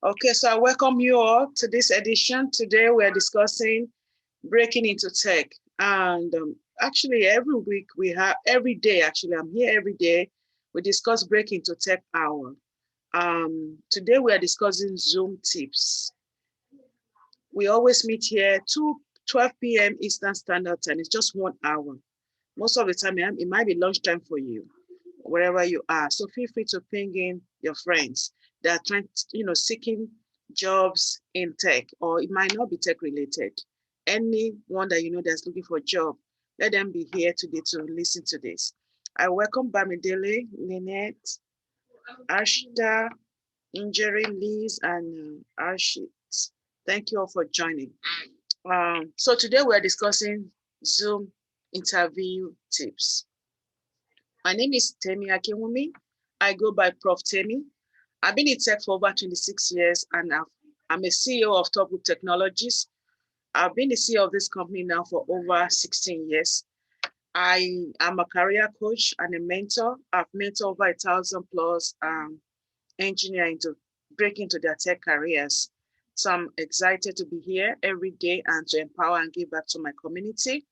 Okay, so I welcome you all to this edition. Today we're discussing breaking into tech. And actually every week every day, I'm here every day, we discuss breaking into tech hour. Today we are discussing Zoom tips. We always meet here 12 p.m. Eastern Standard Time. It's just 1 hour. Most of the time it might be lunchtime for you, wherever you are. So feel free to ping in your friends that are trying, seeking jobs in tech, or it might not be tech related. Anyone that you know that's looking for a job, let them be here today to listen to this. I welcome Bamidele, Lynette, Ashta, Injury, Liz, and Arshit. Thank you all for joining. So today we're discussing Zoom interview tips. My name is Temi Akinwumi. I go by Prof. Temi. I've been in tech for over 26 years and I'm a CEO of Top Group Technologies. I've been the CEO of this company now for over 16 years. I am a career coach and a mentor. I've mentored over 1,000 plus engineers into break into their tech careers. So I'm excited to be here every day and to empower and give back to my community.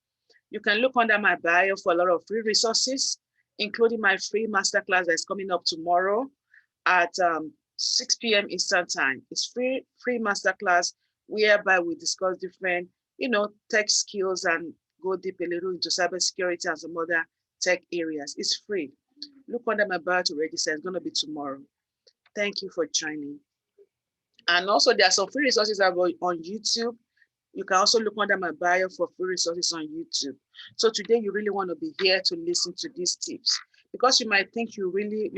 You can look under my bio for a lot of free resources, including my free masterclass that's coming up tomorrow at 6 p.m. Eastern Time. It's free masterclass whereby we discuss different, tech skills and go deep a little into cybersecurity and some other tech areas. It's free. Look under my bio to register. It's going to be tomorrow. Thank you for joining. And also there are some free resources on YouTube. You can also look under my bio for free resources on YouTube. So today you really want to be here to listen to these tips because you might think you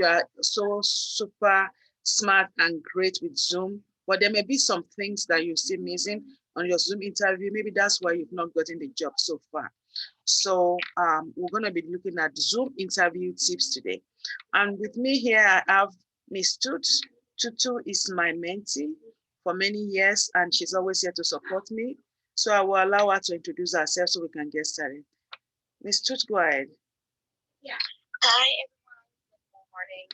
are so super smart and great with Zoom, but there may be some things that you're still missing on your Zoom interview. Maybe that's why you've not gotten the job so far. So we're going to be looking at Zoom interview tips today. And with me here, I have Miss Tutu. Tutu is my mentee for many years, and she's always here to support me. So I will allow her to introduce herself so we can get started. Ms. Tut, go ahead. Yeah. Hi, everyone. Good morning.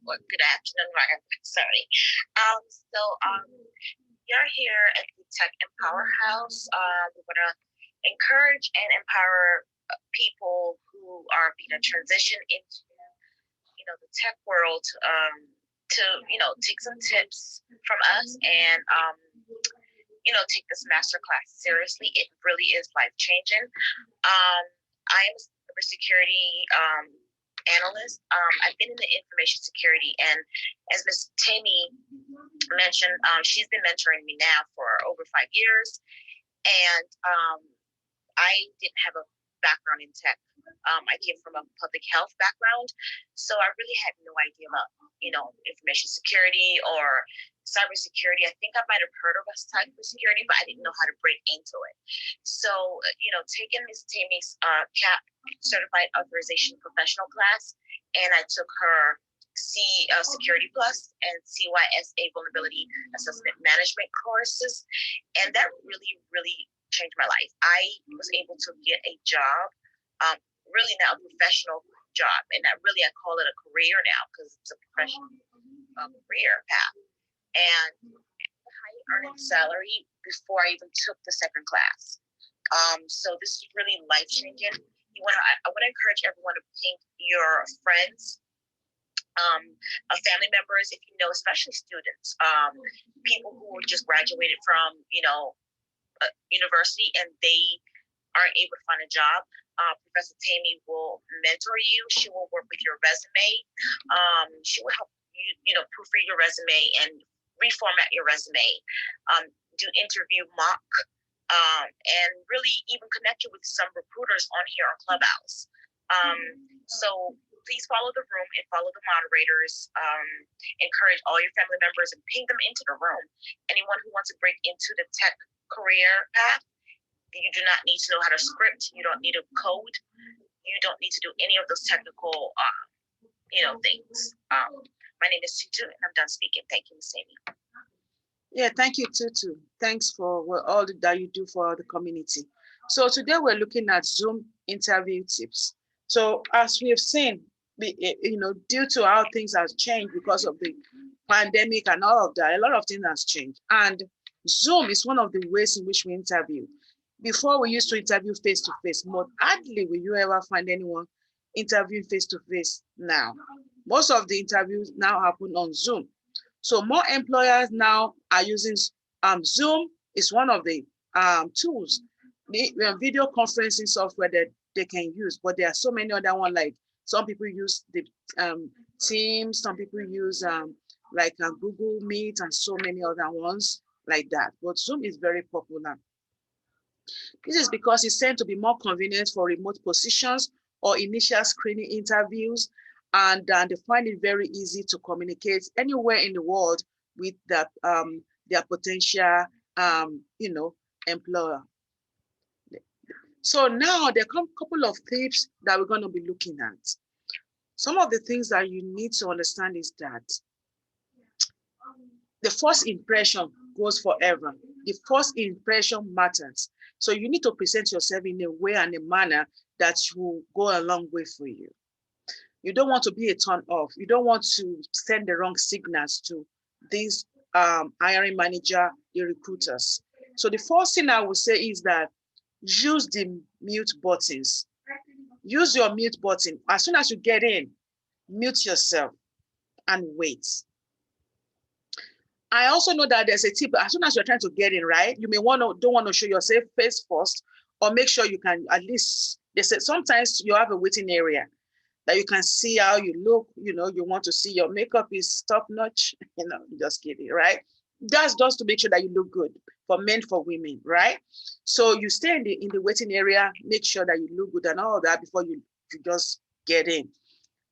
Or good afternoon, right? Sorry. You're here at the Tech Empower House. We want to encourage and empower people who are being transition into, the tech world to take some tips from us and take this masterclass seriously. It really is life-changing. I am a cybersecurity analyst. I've been in the information security, and as Ms. Temi mentioned, she's been mentoring me now for over 5 years, and I didn't have a background in tech. I came from a public health background, so I really had no idea about, information security or cybersecurity. I think I might have heard of cybersecurity, but I didn't know how to break into it. So, taking Ms. Temi's CAP, Certified Authorization Professional class, and I took her Security Plus and CYSA Vulnerability Assessment Management courses, and that really, really changed my life. I was able to get a job, really now a professional job, and I call it a career now because it's a professional career path, and a high earning salary before I even took the second class. So this is really life changing. I want to encourage everyone to ping your friends, family members, if you know, especially students, people who just graduated from university and they aren't able to find a job. Professor Temi will mentor you. She will work with your resume. She will help you, proofread your resume and reformat your resume, do interview mock, and really even connect you with some recruiters on here on Clubhouse. So please follow the room and follow the moderators. Encourage all your family members and ping them into the room. Anyone who wants to break into the tech career path, you do not need to know how to script. You don't need to code. You don't need to do any of those technical, things. My name is Tutu, and I'm done speaking. Thank you, Ms. Amy. Yeah, thank you, Tutu. Thanks for all that you do for the community. So today we're looking at Zoom interview tips. So as we have seen, due to how things have changed because of the pandemic and all of that, a lot of things has changed. And Zoom is one of the ways in which we interview. Before we used to interview face to face, but hardly will you ever find anyone interviewing face to face now. Most of the interviews now happen on Zoom. So more employers now are using Zoom is one of the tools, the video conferencing software that they can use. But there are so many other ones, like some people use the Teams, some people use like Google Meet and so many other ones like that. But Zoom is very popular. This is because it's tend to be more convenient for remote positions or initial screening interviews, and they find it very easy to communicate anywhere in the world with their potential, employer. So now there come a couple of tips that we're going to be looking at. Some of the things that you need to understand is that the first impression goes forever. The first impression matters. So you need to present yourself in a way and a manner that will go a long way for you. You don't want to be a turn off. You don't want to send the wrong signals to these hiring manager, the recruiters. So the first thing I would say is that use the mute buttons. Use your mute button. As soon as you get in, mute yourself and wait. I also know that there's a tip. As soon as you're trying to get in, right, you may don't want to show yourself face first, or make sure you can at least, they say sometimes you have a waiting area that you can see how you look, you want to see your makeup is top notch, just kidding, right? That's just to make sure that you look good, for men, for women, right? So you stay in the waiting area, make sure that you look good and all that before you just get in.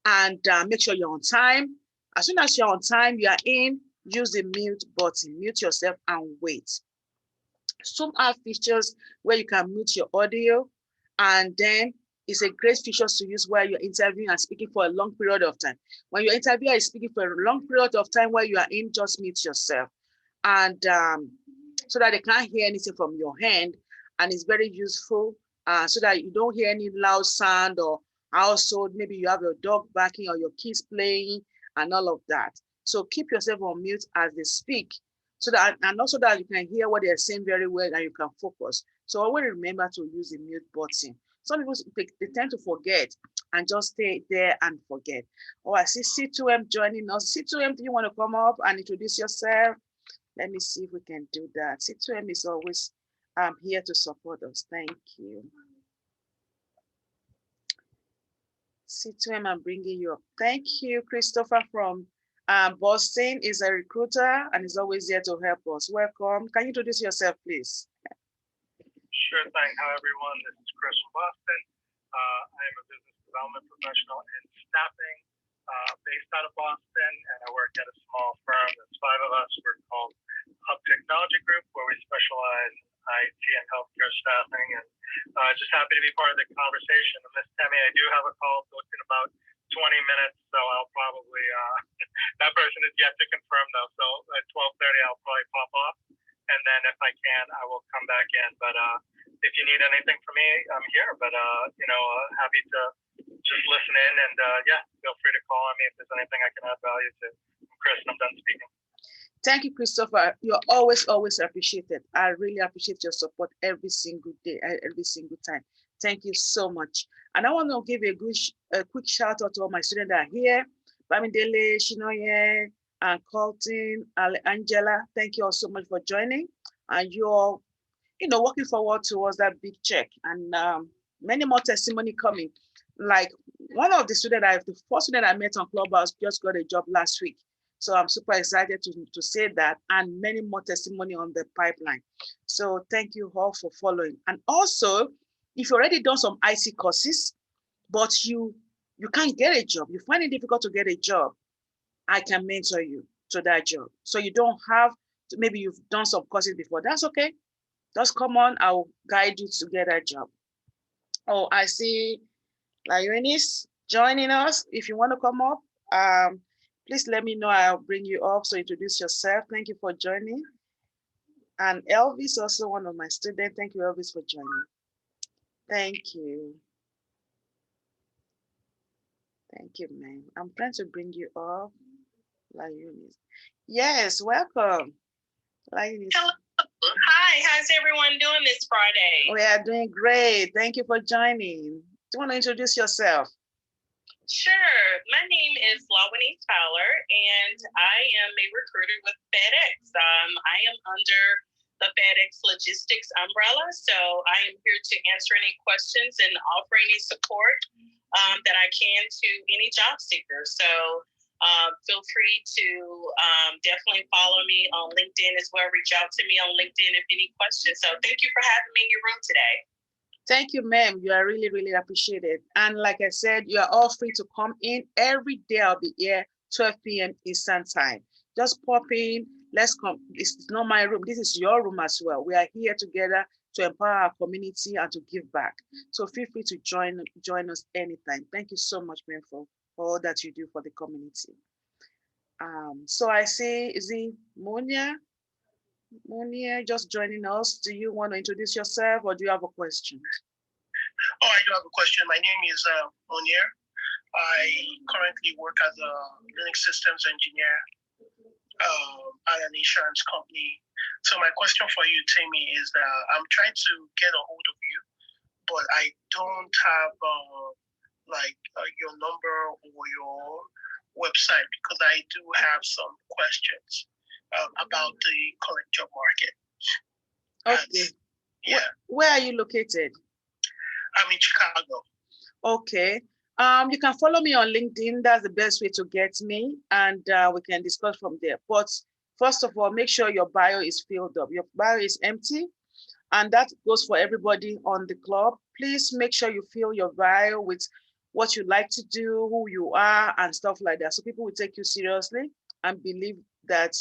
And make sure you're on time. As soon as you're on time, you are in, use the mute button, mute yourself and wait. Some have features where you can mute your audio, and then it's a great feature to use while you're interviewing and speaking for a long period of time. When your interviewer is speaking for a long period of time while you are in, just mute yourself. And so that they can't hear anything from your hand. And it's very useful so that you don't hear any loud sound, or household, maybe you have your dog barking or your kids playing and all of that. So keep yourself on mute as they speak, so that, and also that you can hear what they're saying very well and you can focus. So always remember to use the mute button. Some people, they tend to forget and just stay there and forget. Oh, I see C2M joining us. C2M, do you want to come up and introduce yourself? Let me see if we can do that. C2M is always here to support us. Thank you. C2M, I'm bringing you up. Thank you. Christopher from Boston is a recruiter and is always here to help us. Welcome. Can you introduce yourself, please? Sure thing. Hi, everyone. This is Chris from Boston. I am a business development professional in staffing based out of Boston, and I work at a small firm. There's 5 of us. We're called Hub Technology Group, where we specialize in IT and healthcare staffing. And just happy to be part of the conversation. And Ms. Temi, I do have a call booked in about 20 minutes, so I'll probably, that person is yet to confirm though. So at 12:30, I'll probably pop off. And then if I can, I will come back in. But if you need anything from me, I'm here. But, happy to just listen in. And yeah, feel free to call on me if there's anything I can add value to. Chris, I'm done speaking. Thank you, Christopher. You're always appreciated. I really appreciate your support every single day, every single time. Thank you so much. And I want to give a quick shout out to all my students that are here. Bamidele, Shinoye, and Colton, Angela. Thank you all so much for joining. And you're, working forward towards that big check, and many more testimony coming. Like one of the students, the first student I met on Clubhouse just got a job last week. So I'm super excited to say that, and many more testimony on the pipeline. So thank you all for following. And also, if you already done some IC courses, but you can't get a job, you find it difficult to get a job, I can mentor you to that job. So you don't have to, maybe you've done some courses before, that's okay. Just come on, I'll guide you to get a job. Oh, I see Lionis joining us. If you want to come up, please let me know. I'll bring you up. So introduce yourself. Thank you for joining. And Elvis, also one of my students. Thank you, Elvis, for joining. Thank you. Thank you, man. I'm trying to bring you up. Like Eunice. Yes, welcome. Like Eunice. Hello. Hi, how's everyone doing this Friday? We are doing great. Thank you for joining. Do you want to introduce yourself? Sure. My name is Lawani Fowler, and I am a recruiter with FedEx. I am under the FedEx Logistics umbrella, so I am here to answer any questions and offer any support that I can to any job seeker. So feel free to definitely follow me on LinkedIn as well. Reach out to me on LinkedIn if any questions. So thank you for having me in your room today. Thank you, ma'am. You are really, really appreciated. And like I said, you are all free to come in. Every day I'll be here, 12 p.m. Eastern time. Just pop in. Let's come. It's not my room. This is your room as well. We are here together to empower our community and to give back. So feel free to join us anytime. Thank you so much, ma'am, for all that you do for the community. So I see, is it Monia? Monia, just joining us. Do you want to introduce yourself or do you have a question? Oh, I do have a question. My name is Munir. I currently work as a Linux systems engineer at an insurance company. So my question for you, Temi, is that I'm trying to get a hold of you, but I don't have your number or your website because I do have some questions about the current job market. Okay. Yeah. Where are you located? I'm in Chicago. Okay. You can follow me on LinkedIn. That's the best way to get me, and we can discuss from there. But first of all, make sure your bio is filled up. Your bio is empty, and that goes for everybody on the club. Please make sure you fill your bio with what you like to do, who you are, and stuff like that. So people will take you seriously and believe that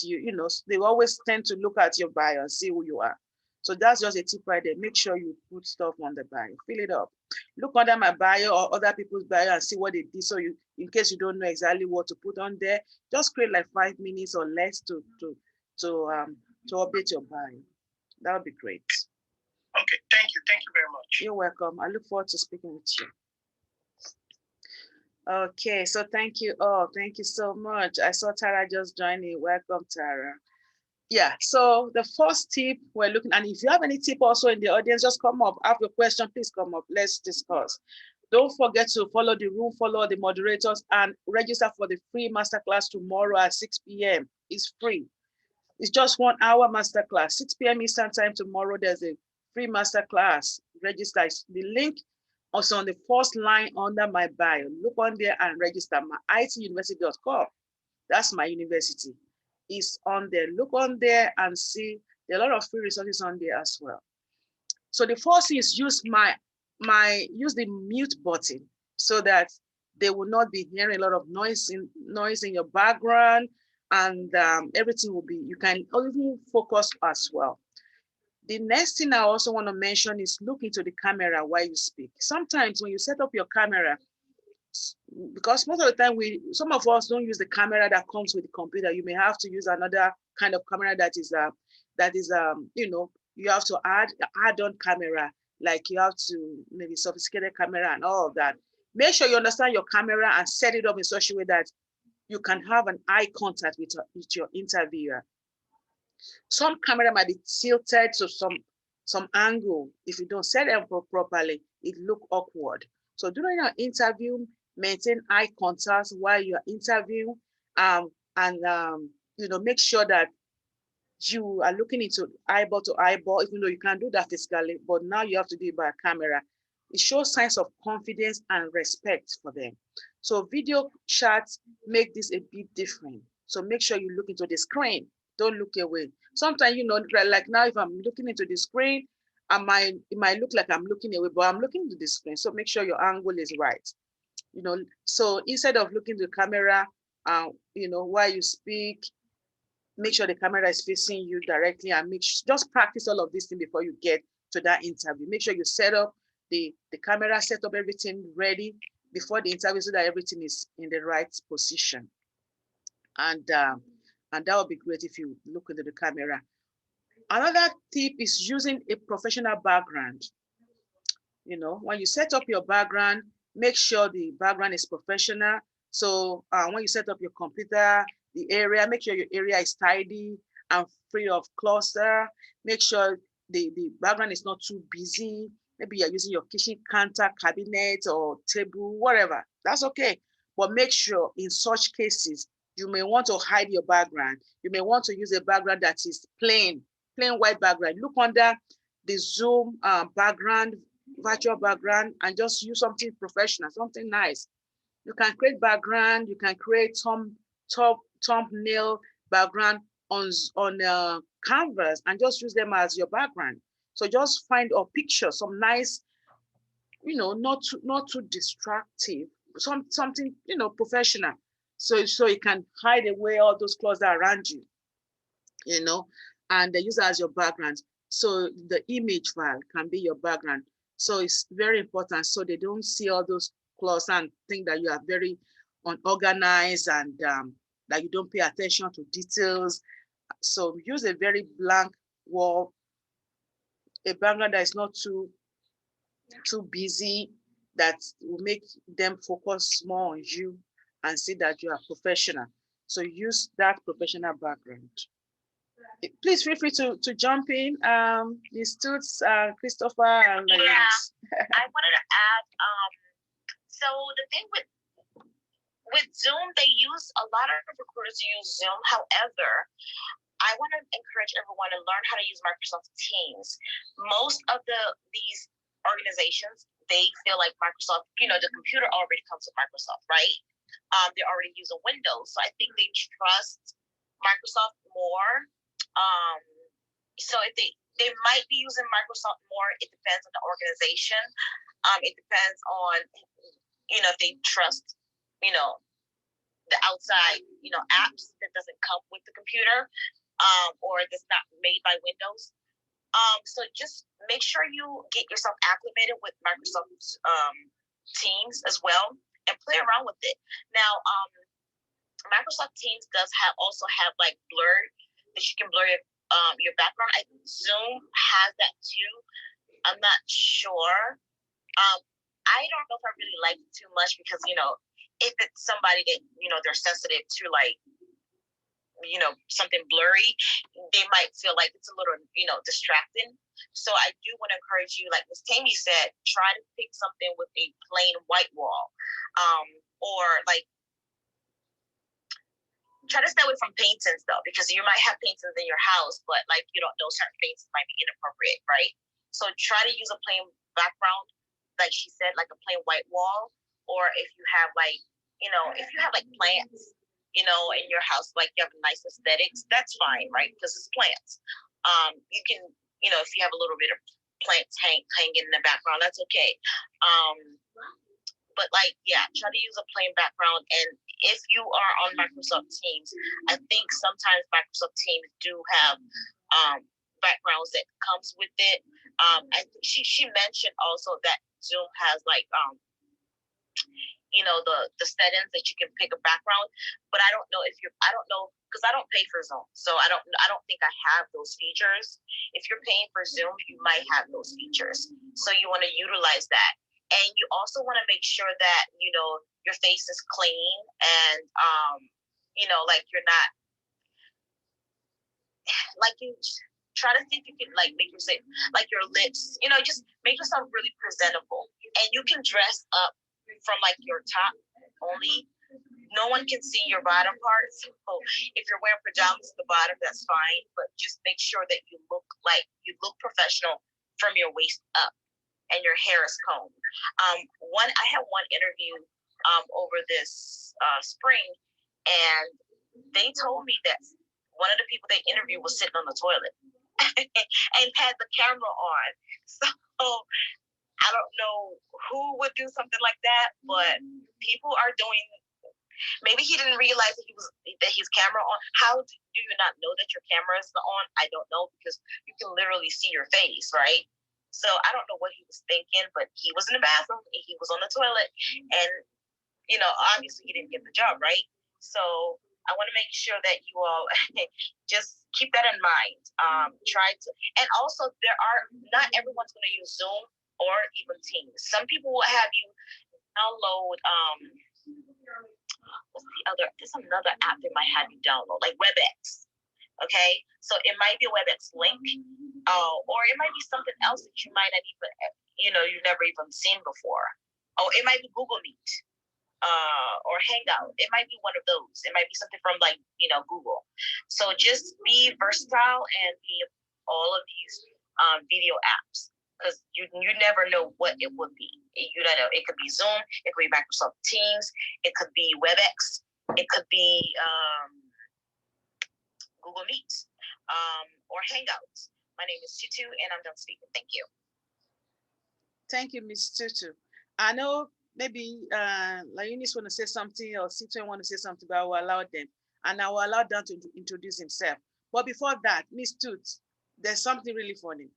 they always tend to look at your bio and see who you are. So that's just a tip right there. Make sure you put stuff on the bio, fill it up. Look under my bio or other people's bio and see what they did. So you, in case you don't know exactly what to put on there, just create like 5 minutes or less to update your bio. That would be great. Okay, thank you. Thank you very much. You're welcome. I look forward to speaking with you. Okay, so thank you all. Thank you so much. I saw Tara just joining. Welcome, Tara. Yeah, so the first tip we're looking, and if you have any tip also in the audience, just come up. Have your question, please come up. Let's discuss. Don't forget to follow the room, follow the moderators, and register for the free masterclass tomorrow at 6 p.m. It's free. It's just 1 hour masterclass. 6 p.m. Eastern time tomorrow, there's a free masterclass. Register. The link also on the first line under my bio. Look on there and register. My ituniversity.com. That's my university. Is on there. Look on there and see there are a lot of free resources on there as well. So the first is use use the mute button so that they will not be hearing a lot of noise in your background, and everything will be, you can even focus as well. The next thing I also want to mention is look into the camera while you speak. Sometimes when you set up your camera, because most of the time some of us don't use the camera that comes with the computer. You may have to use another kind of camera that is you have to add on camera, like you have to maybe sophisticated camera and all of that. Make sure you understand your camera and set it up in such a way that you can have an eye contact with your interviewer. Some camera might be tilted to some angle. If you don't set it up properly, it look awkward. So during your interview, maintain eye contact while you're interviewing, make sure that you are looking into eyeball to eyeball, even though you can do that physically, but now you have to do it by camera. It shows signs of confidence and respect for them. So video chats make this a bit different. So make sure you look into the screen. Don't look away. Sometimes, like now, if I'm looking into the screen, it might look like I'm looking away, but I'm looking into the screen. So make sure your angle is right. So instead of looking to the camera, while you speak, make sure the camera is facing you directly, and just practice all of these things before you get to that interview. Make sure you set up the camera, set up everything ready before the interview so that everything is in the right position. And that would be great if you look into the camera. Another tip is using a professional background. When you set up your background, make sure the background is professional. So when you set up your computer, the area. Make sure your area is tidy and free of cluster. Make sure the background is not too busy. Maybe you're using your kitchen counter, cabinet, or table, whatever. That's okay. But make sure in such cases, you may want to hide your background. You may want to use a background that is plain white background. Look under the Zoom background, virtual background, and just use something professional, something nice. You can create background. You can create thumbnail background on canvas and just use them as your background. So just find a picture, some nice, not too distractive, something professional. So you can hide away all those clothes that are around you, and they use it as your background. So the image file can be your background. So it's very important so they don't see all those clothes and think that you are very unorganized and that you don't pay attention to details. So use a very blank wall, a background that is not too busy, that will make them focus more on you and see that you are professional. So use that professional background. Please feel free to jump in, Ms. Toots, Christopher, and yeah, I wanted to add. So the thing with Zoom, they use a lot of recruiters use Zoom. However, I want to encourage everyone to learn how to use Microsoft Teams. Most of these organizations, they feel like Microsoft, the computer already comes with Microsoft, right? They're already using Windows, so I think they trust Microsoft more. So if they might be using Microsoft more, it depends on the organization. It depends on, if they trust, the outside, apps that doesn't come with the computer, or that's not made by Windows. So just make sure you get yourself acclimated with Microsoft Teams as well and play around with it. Now, Microsoft Teams does also have like blur, that you can blur your background. I think Zoom has that too. I'm not sure. I don't know if I really like it too much because, if it's somebody that, they're sensitive to like, something blurry, they might feel like it's a little, distracting. So I do want to encourage you, like Ms. Temi said, try to pick something with a plain white wall, or like try to stay away from paintings though, because you might have paintings in your house, but like you don't know certain paintings might be inappropriate, right? So try to use a plain background, like she said, like a plain white wall, or if you have like, if you have like plants, in your house, like you have a nice aesthetics, that's fine, right? Because it's plants. You can, if you have a little bit of plants hanging in the background, that's okay. But like, yeah, try to use a plain background. And if you are on Microsoft Teams, I think sometimes Microsoft Teams do have backgrounds that comes with it. I think she mentioned also that Zoom has like the settings that you can pick a background, but I don't know because I don't pay for Zoom, so I don't think I have those features. If you're paying for Zoom, you might have those features, so you want to utilize that. And you also want to make sure that your face is clean and like you're not like you try to see if you can like make yourself like your lips, just make yourself really presentable. And you can dress up from like your top only. No one can see your bottom part. So if you're wearing pajamas at the bottom, that's fine. But just make sure that you look professional from your waist up and your hair is combed. I had one interview over this spring, and they told me that one of the people they interviewed was sitting on the toilet and had the camera on. So I don't know who would do something like that, but people are doing. Maybe he didn't realize that his camera on. How do you not know that your camera is on? I don't know, because you can literally see your face, right? So I don't know what he was thinking, but he was in the bathroom. He was on the toilet, and obviously he didn't get the job, right? So I want to make sure that you all just keep that in mind. And also not everyone's going to use Zoom or even Teams. Some people will have you download what's the other? There's another app they might have you download, like WebEx. Okay, so it might be a WebEx link, or it might be something else that you might not even, you've never even seen before. Oh, it might be Google Meet, or Hangout. It might be one of those. It might be something from Google. So just be versatile and be all of these video apps, because you never know what it would be. You don't know. It could be Zoom. It could be Microsoft Teams. It could be WebEx. It could be Google Meet, or Hangouts. My name is Tutu, and I'm done speaking. Thank you. Thank you, Ms. Tutu. I know maybe Eunice want to say something, or Citron want to say something, but I will allow them. And I will allow Dan to introduce himself. But before that, Ms. Tut, there's something really funny.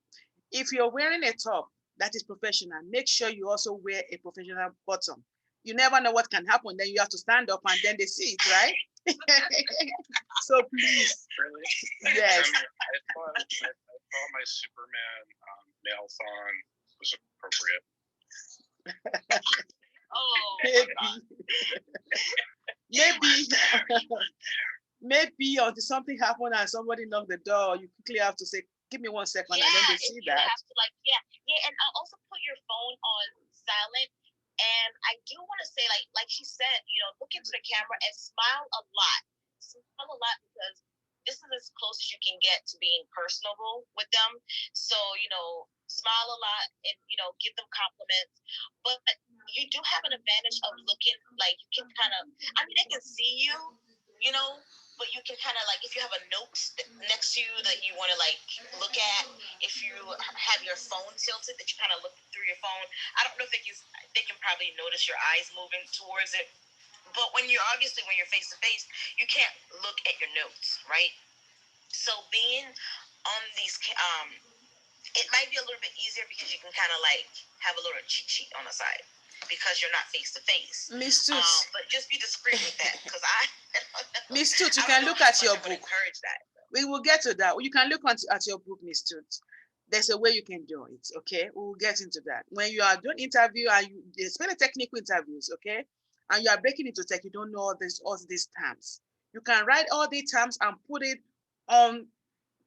If you're wearing a top that is professional, make sure you also wear a professional bottom. You never know what can happen. Then you have to stand up and then they see it, right? So please. Really? Yes. I thought my Superman mail-thon was appropriate. Oh, maybe until something happened and somebody knocked the door, you quickly have to say, give me 1 second, and then they see that. Have to and also put your phone on silent. And I do want to say, like she said, look into the camera and smile a lot. Smile a lot, because this is as close as you can get to being personable with them. So, smile a lot and, give them compliments. But you do have an advantage of looking like you can kind of, they can see you, but you can kind of if you have a note next to you that you want to look at, if you have your phone tilted that you kind of look through your phone. I don't know if they can probably notice your eyes moving towards it, but when you're face to face, you can't look at your notes, right? So being on these, it might be a little bit easier because you can kind of have a little cheat sheet on the side, because you're not face to face. Miss Toots. But just be discreet with that, because Miss Toots, you can look at your book. Encourage that. We will get to that. You can look at your book, Miss Toots. There's a way you can do it, okay? We will get into that. When you are doing interview, and especially technical interviews, okay? And you are breaking into tech, you don't know all these terms. You can write all these terms and put it on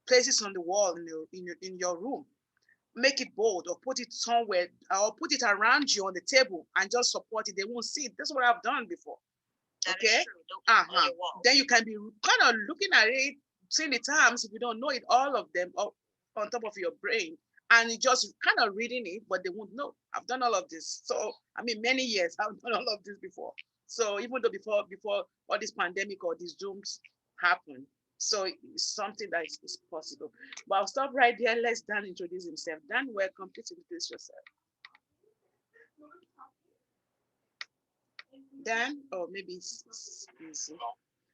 places on the wall in your room. Make it bold, or put it somewhere, or put it around you on the table and just support it. They won't see it. That's what I've done before. Okay. Then you can be kind of looking at it, seeing the terms if you don't know it, all of them on top of your brain, and you just kind of reading it, but they won't know. I've done all of this. So many years I've done all of this before. So even though before all this pandemic or these Zooms happened, so it's something that is possible. But I'll stop right there. Let's Dan introduce himself. Dan, welcome. Please introduce yourself. Dan, or maybe it's easy.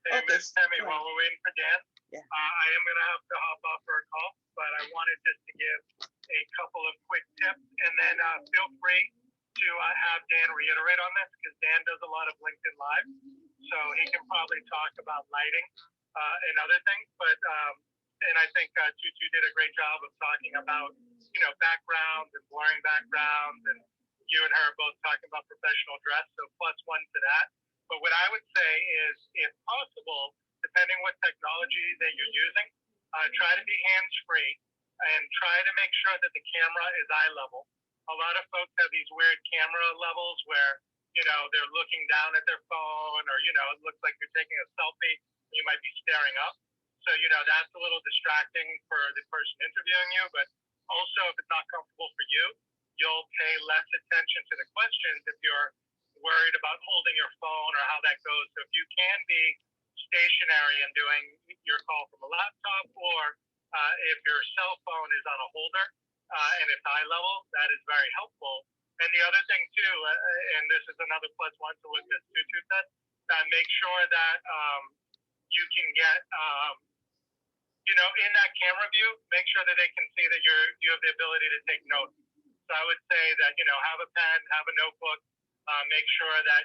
Hey, Miss Temi, while we're waiting for Dan, yeah. I am going to have to hop off for a call, but I wanted just to give a couple of quick tips, and then feel free to have Dan reiterate on this, because Dan does a lot of LinkedIn Live, so he can probably talk about lighting and other things. But and I think Tutu did a great job of talking about backgrounds and blurring backgrounds, and you and her both talking about professional dress, so +1 to that. But what I would say is, if possible, depending what technology that you're using, try to be hands-free and try to make sure that the camera is eye level. A lot of folks have these weird camera levels where, they're looking down at their phone, or, it looks like you're taking a selfie and you might be staring up. So, that's a little distracting for the person interviewing you. But also, if it's not comfortable for you, you'll pay less attention to the questions if you're worried about holding your phone or how that goes. So if you can be stationary and doing your call from a laptop, or if your cell phone is on a holder and it's eye level, that is very helpful. And the other thing too, and this is another +1 to what Ms. Tutu said, make sure that you can get, in that camera view, make sure that they can see that you have the ability to take notes. So I would say that, have a pen, have a notebook, make sure that,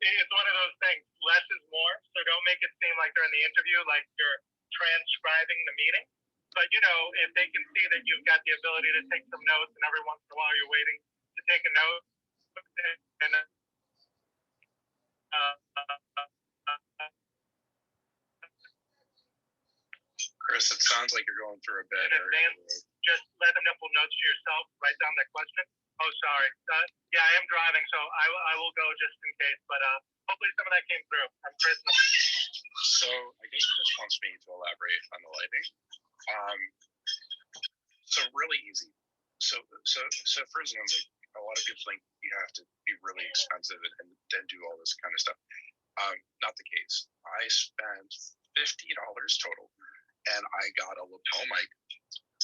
it's one of those things, less is more. So don't make it seem like during the interview, like you're transcribing the meeting. But, if they can see that you've got the ability to take some notes, and every once in a while you're waiting to take a note, and Chris, it sounds like you're going through a bad In area. advance, just let a couple notes to yourself, write down that question. Oh, sorry. Yeah, I am driving, so I will go just in case, but hopefully some of that came through. I'm Chris. So I guess Chris wants me to elaborate on the lighting. So really easy. So for example, a lot of people think you have to be really expensive and then do all this kind of stuff. Not the case. I spent $50 total, and I got a lapel mic,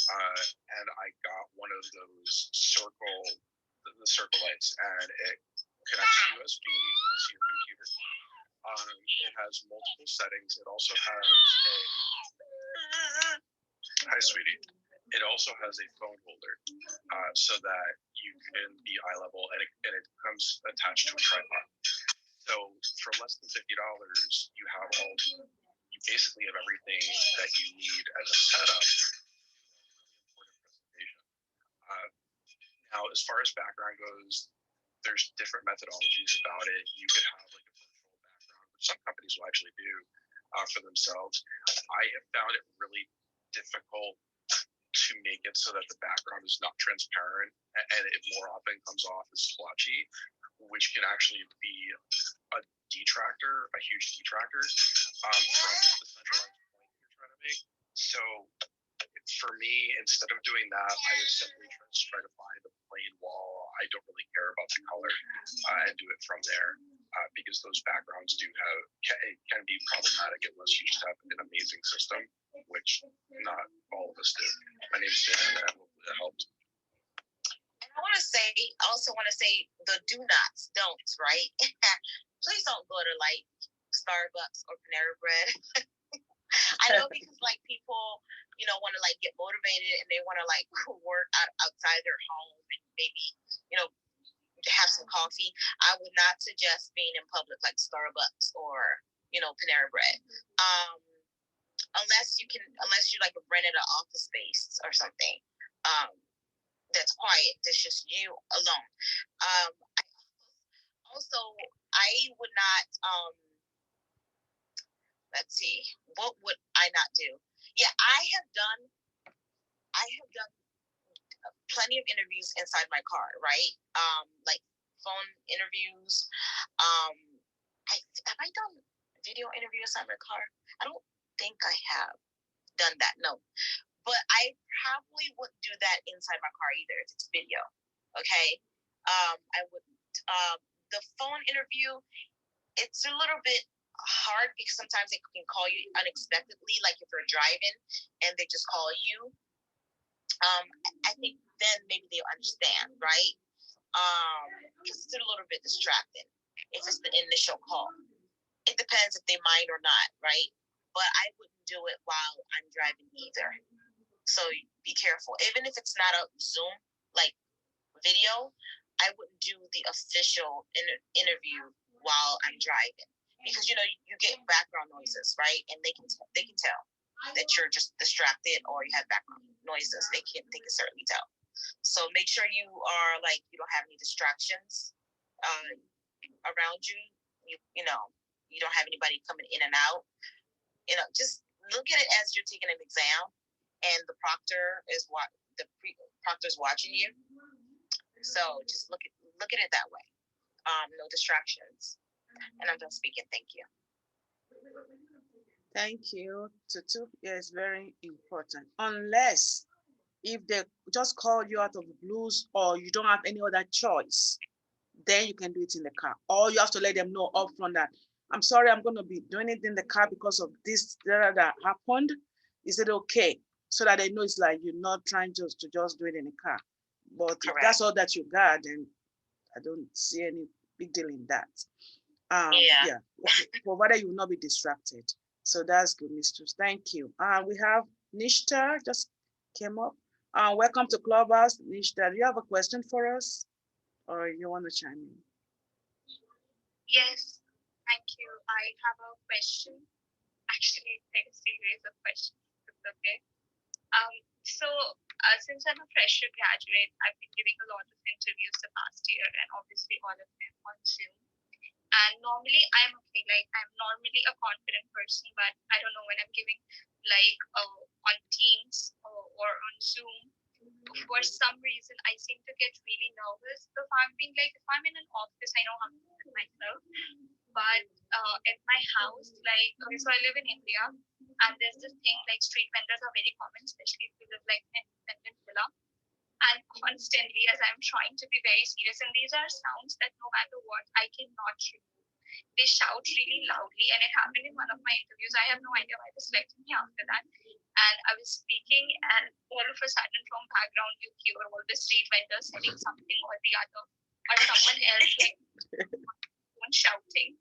and I got one of those the circle lights, and it connects USB to your computer. It has multiple settings. It also has hi, sweetie. It also has a phone holder, so that you can be eye level, and it comes attached to a tripod. So for less than $50, you basically have everything that you need as a setup. Now, as far as background goes, there's different methodologies about it. You could have like a virtual background, which some companies will actually do for themselves. I have found it really difficult to make it so that the background is not transparent, and it more often comes off as splotchy, which can actually be a detractor, a huge detractor from the centralized point you're trying to make. So for me, instead of doing that, I would simply try to find a plain wall. I don't really care about the color, and do it from there, because those backgrounds can be problematic unless you just have an amazing system, which not all of us do. My name is Dan, and hopefully that helped. And I also want to say the do nots, don'ts, right? Please don't go to like Starbucks or Panera Bread. I know, because like people, want to like get motivated, and they want to like work outside their home and maybe, have some coffee. I would not suggest being in public like Starbucks or, Panera Bread. Unless you like rented an office space or something. That's quiet. That's just you alone. I would not, let's see, what would I not do? Yeah, I have done plenty of interviews inside my car, right? Like phone interviews. Have I done video interviews inside my car? I don't think I have done that, no. But I probably wouldn't do that inside my car either if it's video, okay? I wouldn't. The phone interview, it's a little bit hard because sometimes they can call you unexpectedly, like if you're driving and they just call you. I think then maybe they'll understand, right? Because it's a little bit distracting if it's the initial call. It depends if they mind or not, right? But I wouldn't do it while I'm driving either. So be careful. Even if it's not a Zoom, like video, I wouldn't do the official interview while I'm driving, because you get background noises, right? And they can tell that you're just distracted or you have background noises. They can certainly tell. So make sure you are you don't have any distractions around you. You don't have anybody coming in and out. Just look at it as you're taking an exam, and the proctor's watching you. So just look at it that way. No distractions. And I'm done speaking. Thank you. Thank you, Tutu. Yeah, it's very important. Unless if they just call you out of the blues or you don't have any other choice, then you can do it in the car. Or you have to let them know upfront that, I'm sorry, I'm going to be doing it in the car because of this that happened. Is it okay? So that they know it's like you're not trying to just do it in the car. But if that's all that you got, then I don't see any big deal in that. Yeah. Okay. Provided you will not be distracted. So that's good, Mistress. Thank you. We have Nishta just came up. Welcome to Clubhouse. Nishta, do you have a question for us, or you want to chime in? Yes, thank you. I have a question. Actually, it's like a series of questions. It's okay. Since I'm a fresher graduate, I've been giving a lot of interviews the past year, and obviously all of them on Zoom. And normally I'm okay, like I'm normally a confident person, but I don't know when I'm giving like on Teams or on Zoom, for some reason I seem to get really nervous. The fact being like if I'm in an office, I know how to do it myself. But at my house, like okay, so I live in India, and there's this thing like street vendors are very common, especially if you live like in an independent villa. And constantly, as I'm trying to be very serious, and these are sounds that no matter what, I cannot remove. They shout really loudly, and it happened in one of my interviews. I have no idea why they selected me after that. And I was speaking, and all of a sudden, from background, you hear all the street vendors saying something or the other, or someone else like shouting.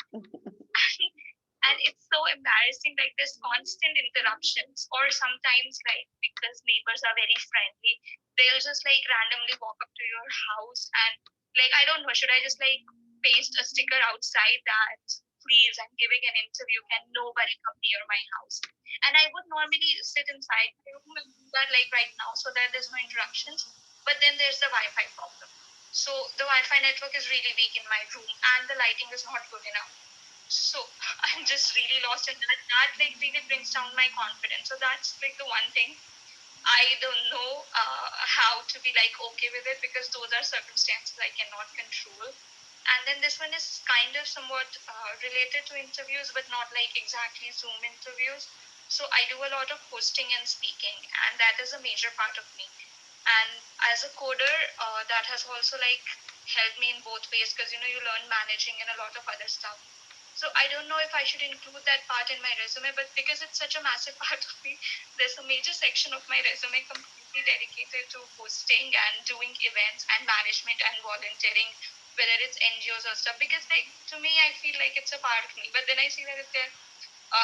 And it's so embarrassing, like there's constant interruptions, or sometimes like because neighbors are very friendly, they'll just like randomly walk up to your house and like I don't know, should I just like paste a sticker outside that please, I'm giving an interview, can nobody come near my house? And I would normally sit inside my room and do that like right now so that there's no interruptions. But then there's the Wi-Fi problem. So the Wi-Fi network is really weak in my room and the lighting is not good enough. So I'm just really lost, and that like really brings down my confidence. So that's like the one thing I don't know how to be like okay with it, because those are circumstances I cannot control. And then this one is kind of somewhat related to interviews, but not like exactly Zoom interviews. So I do a lot of hosting and speaking, and that is a major part of me. And as a coder, that has also like helped me in both ways, because you know you learn managing and a lot of other stuff. So I don't know if I should include that part in my resume, but because it's such a massive part of me, there's a major section of my resume completely dedicated to hosting and doing events and management and volunteering, whether it's NGOs or stuff. Because like to me, I feel like it's a part of me. But then I see that if they're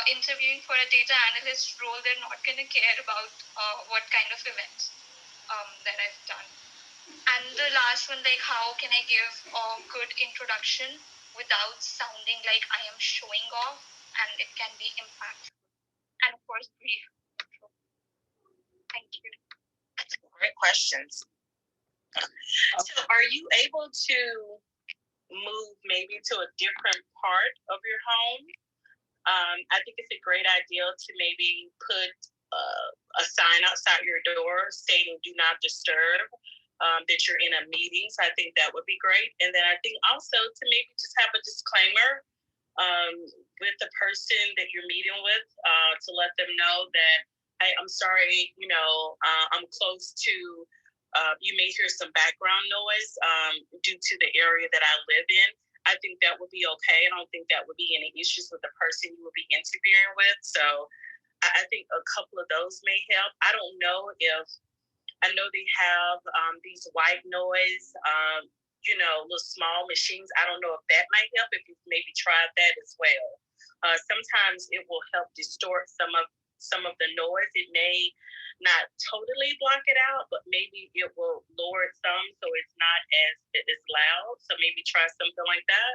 interviewing for a data analyst role, they're not going to care about what kind of events that I've done. And the last one, like, how can I give a good introduction without sounding like I am showing off, and it can be impactful. And of course, brief. Thank you. Great questions. So are you able to move maybe to a different part of your home? I think it's a great idea to maybe put a sign outside your door stating "Do not disturb," that you're in a meeting. So I think that would be great. And then I think also to maybe just have a disclaimer with the person that you're meeting with to let them know that, hey, I'm sorry, I'm close to, you may hear some background noise due to the area that I live in. I think that would be okay. I don't think that would be any issues with the person you will be interviewing with. So I think a couple of those may help. I don't know if, I know they have these white noise, little small machines. I don't know if that might help, if you've maybe tried that as well. Sometimes it will help distort some of the noise. It may not totally block it out, but maybe it will lower it some so it's not as loud. So maybe try something like that.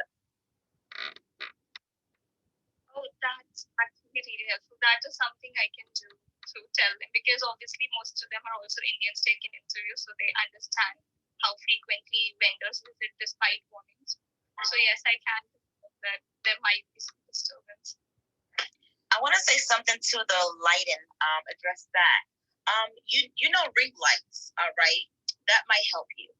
Oh, that's actually really helpful. That is something I can do to tell them, because obviously most of them are also Indians taking interviews, so they understand how frequently vendors visit despite warnings. So yes, I can that there might be some disturbance. I want to say something to the lighting, address that. You know ring lights, right? That might help you.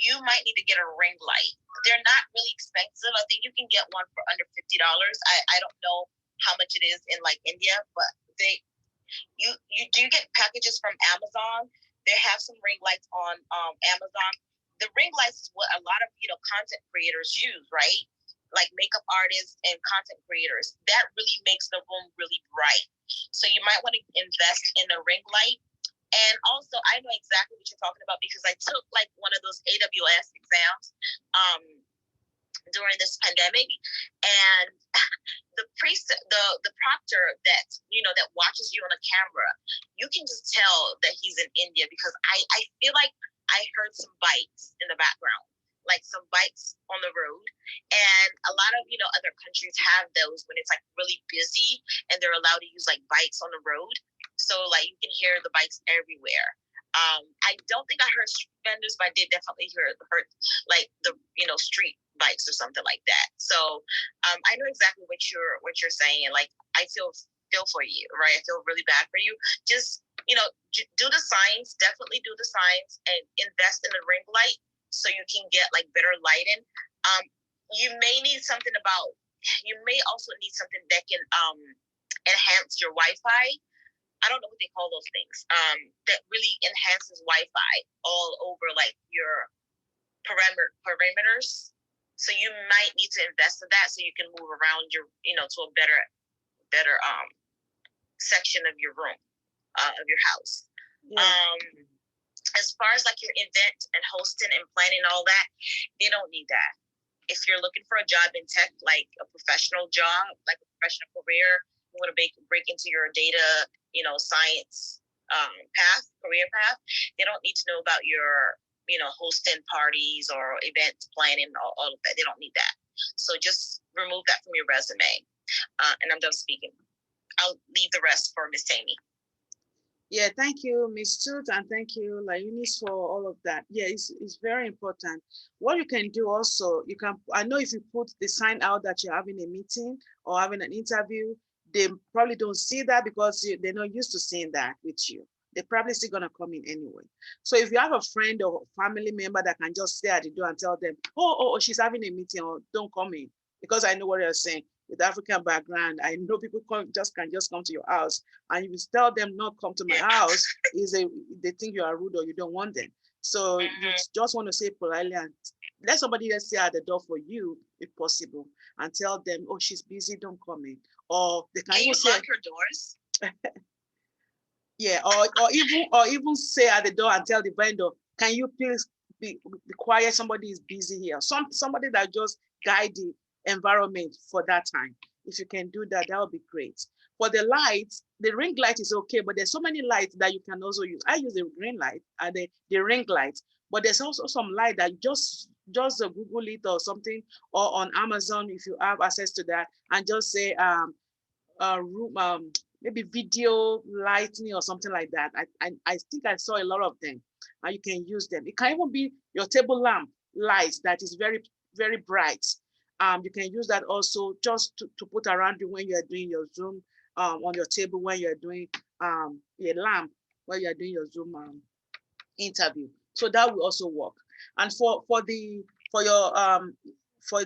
You might need to get a ring light. They're not really expensive. I think you can get one for under $50. I don't know how much it is in like India, but you do get packages from Amazon. They have some ring lights on Amazon. The ring lights is what a lot of content creators use, right? Like makeup artists and content creators. That really makes the room really bright. So you might want to invest in a ring light. And also, I know exactly what you're talking about because I took like one of those AWS exams during this pandemic, and the proctor that that watches you on a camera, you can just tell that he's in India because I feel like I heard some bikes in the background, like some bikes on the road. And a lot of other countries have those when it's like really busy and they're allowed to use like bikes on the road. So like you can hear the bikes everywhere. I don't think I heard street vendors, but I did definitely hear like the street bikes or something like that. So I know exactly what you're saying. Like, I feel for you, right? I feel really bad for you. Just, do the signs, definitely do the signs, and invest in the ring light so you can get like better lighting. You may need something you may also need something that can enhance your Wi-Fi. I don't know what they call those things. That really enhances Wi-Fi all over like your perimeters. So you might need to invest in that so you can move around your, to a better section of your room, of your house. Yeah. As far as like your event and hosting and planning all that, they don't need that. If you're looking for a job in tech, like a professional job, like a professional career, you want to break into your data, science career path, they don't need to know about your, hosting parties or event planning, all of that. They don't need that. So just remove that from your resume. And I'm done speaking. I'll leave the rest for Miss Temi. Yeah, thank you, Ms. Tooth, and thank you, Eunice, for all of that. Yeah, it's very important. What you can do also, I know if you put the sign out that you're having a meeting or having an interview, they probably don't see that because they're not used to seeing that with you. They're probably still gonna come in anyway. So if you have a friend or family member that can just stay at the door and tell them, oh, she's having a meeting, or don't come in, because I know what you're saying. With African background, I know people can just come to your house, and you tell them not come to my house, they think you are rude or you don't want them. So you just want to say politely and let somebody else stay at the door for you if possible, and tell them, oh, she's busy, don't come in. Or they can you say, lock her doors? Yeah, or even say at the door and tell the vendor, can you please be quiet? Somebody is busy here. Somebody that just guide the environment for that time. If you can do that, that would be great. For the lights, the ring light is okay, but there's so many lights that you can also use. I use the green light and the ring light, but there's also some light that just Google it or something, or on Amazon if you have access to that, and just say room, maybe video lighting or something like that. I think I saw a lot of them, and you can use them. It can even be your table lamp light that is very, very bright. You can use that also just to put around you when you're doing your Zoom, on your table when you're doing a lamp when you're doing your Zoom interview. So that will also work. And for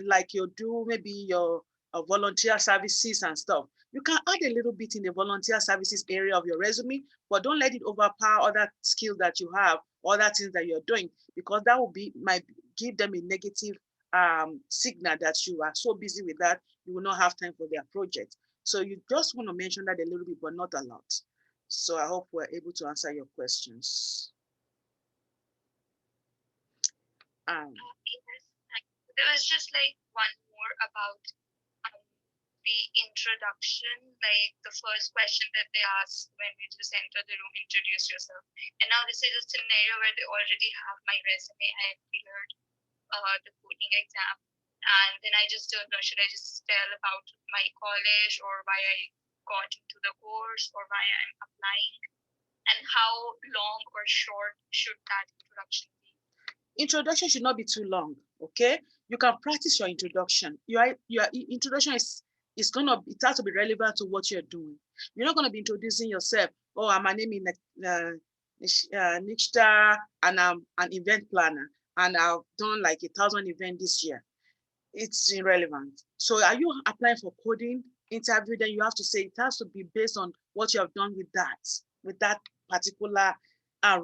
like you do maybe your volunteer services and stuff, you can add a little bit in the volunteer services area of your resume, but don't let it overpower other skills that you have, other things that you're doing, because that might give them a negative signal that you are so busy with that, you will not have time for their project. So you just want to mention that a little bit, but not a lot. So I hope we're able to answer your questions. There was just like one more about the introduction, like the first question that they asked when we just enter the room, introduce yourself. And now this is a scenario where they already have my resume. I have cleared the coding exam, and then I just don't know, should I just tell about my college or why I got into the course or why I'm applying, and how long or short should that introduction be? Introduction should not be too long, okay? You can practice your introduction. Your introduction it has to be relevant to what you're doing. You're not going to be introducing yourself. Oh, my name is Nishta, and I'm an event planner, and I've done like 1,000 events this year. It's irrelevant. So are you applying for coding interview? Then you have to say it has to be based on what you have done with that particular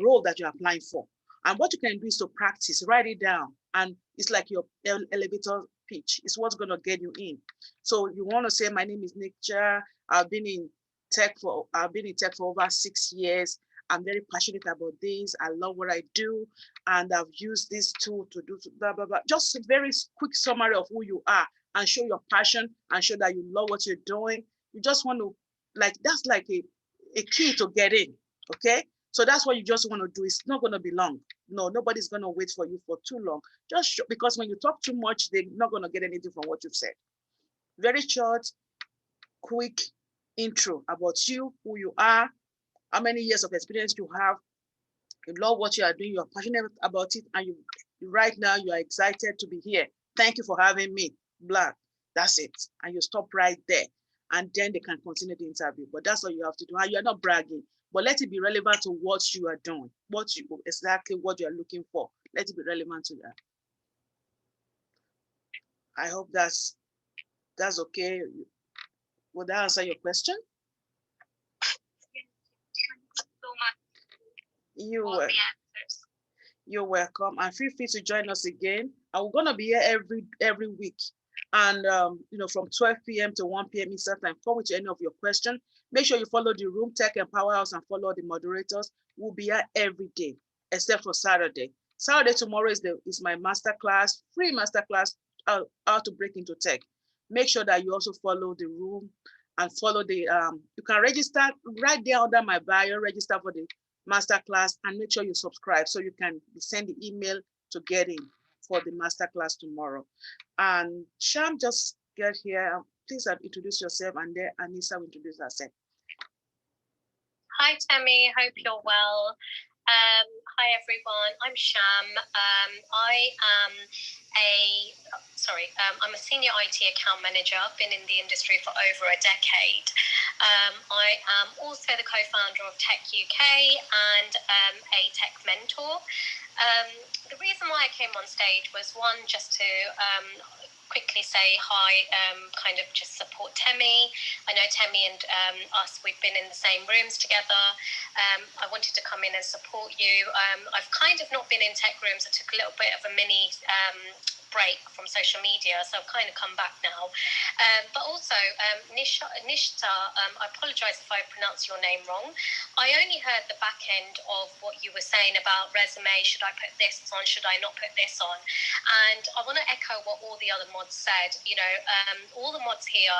role that you're applying for. And what you can do is to practice, write it down. And it's like your elevator pitch. It's what's going to get you in. So you want to say, my name is Nick Cha. I've been in tech for over 6 years. I'm very passionate about this. I love what I do. And I've used this tool to do blah, blah, blah. Just a very quick summary of who you are, and show your passion and show that you love what you're doing. You just want to, that's like a key to get in, okay? So that's what you just want to do. It's not going to be long. No, nobody's going to wait for you for too long. Just because when you talk too much, they're not going to get anything from what you've said. Very short, quick intro about you, who you are, how many years of experience you have. You love what you are doing, you're passionate about it, and right now you are excited to be here Thank you for having me. Blah. That's it. And you stop right there. And then they can continue the interview. But that's all you have to do. And you're not bragging. But let it be relevant to what you are doing. Exactly what you're looking for. Let it be relevant to that. I hope that's okay. Would that answer your question? You're welcome, and feel free to join us again. I'm gonna be here every week, and from 12 p.m. to 1 p.m. Eastern time. Come with any of your questions. Make sure you follow the room Tech and Powerhouse and follow the moderators. We'll be here every day except for Saturday. Saturday tomorrow is my master class, free master class, how to break into tech. Make sure that you also follow the room and follow the you can register right there under my bio. Register for the masterclass and make sure you subscribe so you can send the email to get in for the masterclass tomorrow. And Sham, just get here. Please introduce yourself, and then Anissa will introduce herself. Hi, Temi. Hope you're well. Hi, everyone. I'm Sham. I'm a senior IT account manager. I've been in the industry for over a decade. I am also the co-founder of Tech UK and a tech mentor. The reason why I came on stage was one, just to quickly say hi, kind of just support Temi. I know Temi and us, we've been in the same rooms together. I wanted to come in and support you. I've kind of not been in tech rooms. I took a little bit of a mini break from social media, so I've kind of come back now. But also, Nishta, I apologise if I pronounced your name wrong. I only heard the back end of what you were saying about resume. Should I put this on? Should I not put this on? And I want to echo what all the other mods said. All the mods here,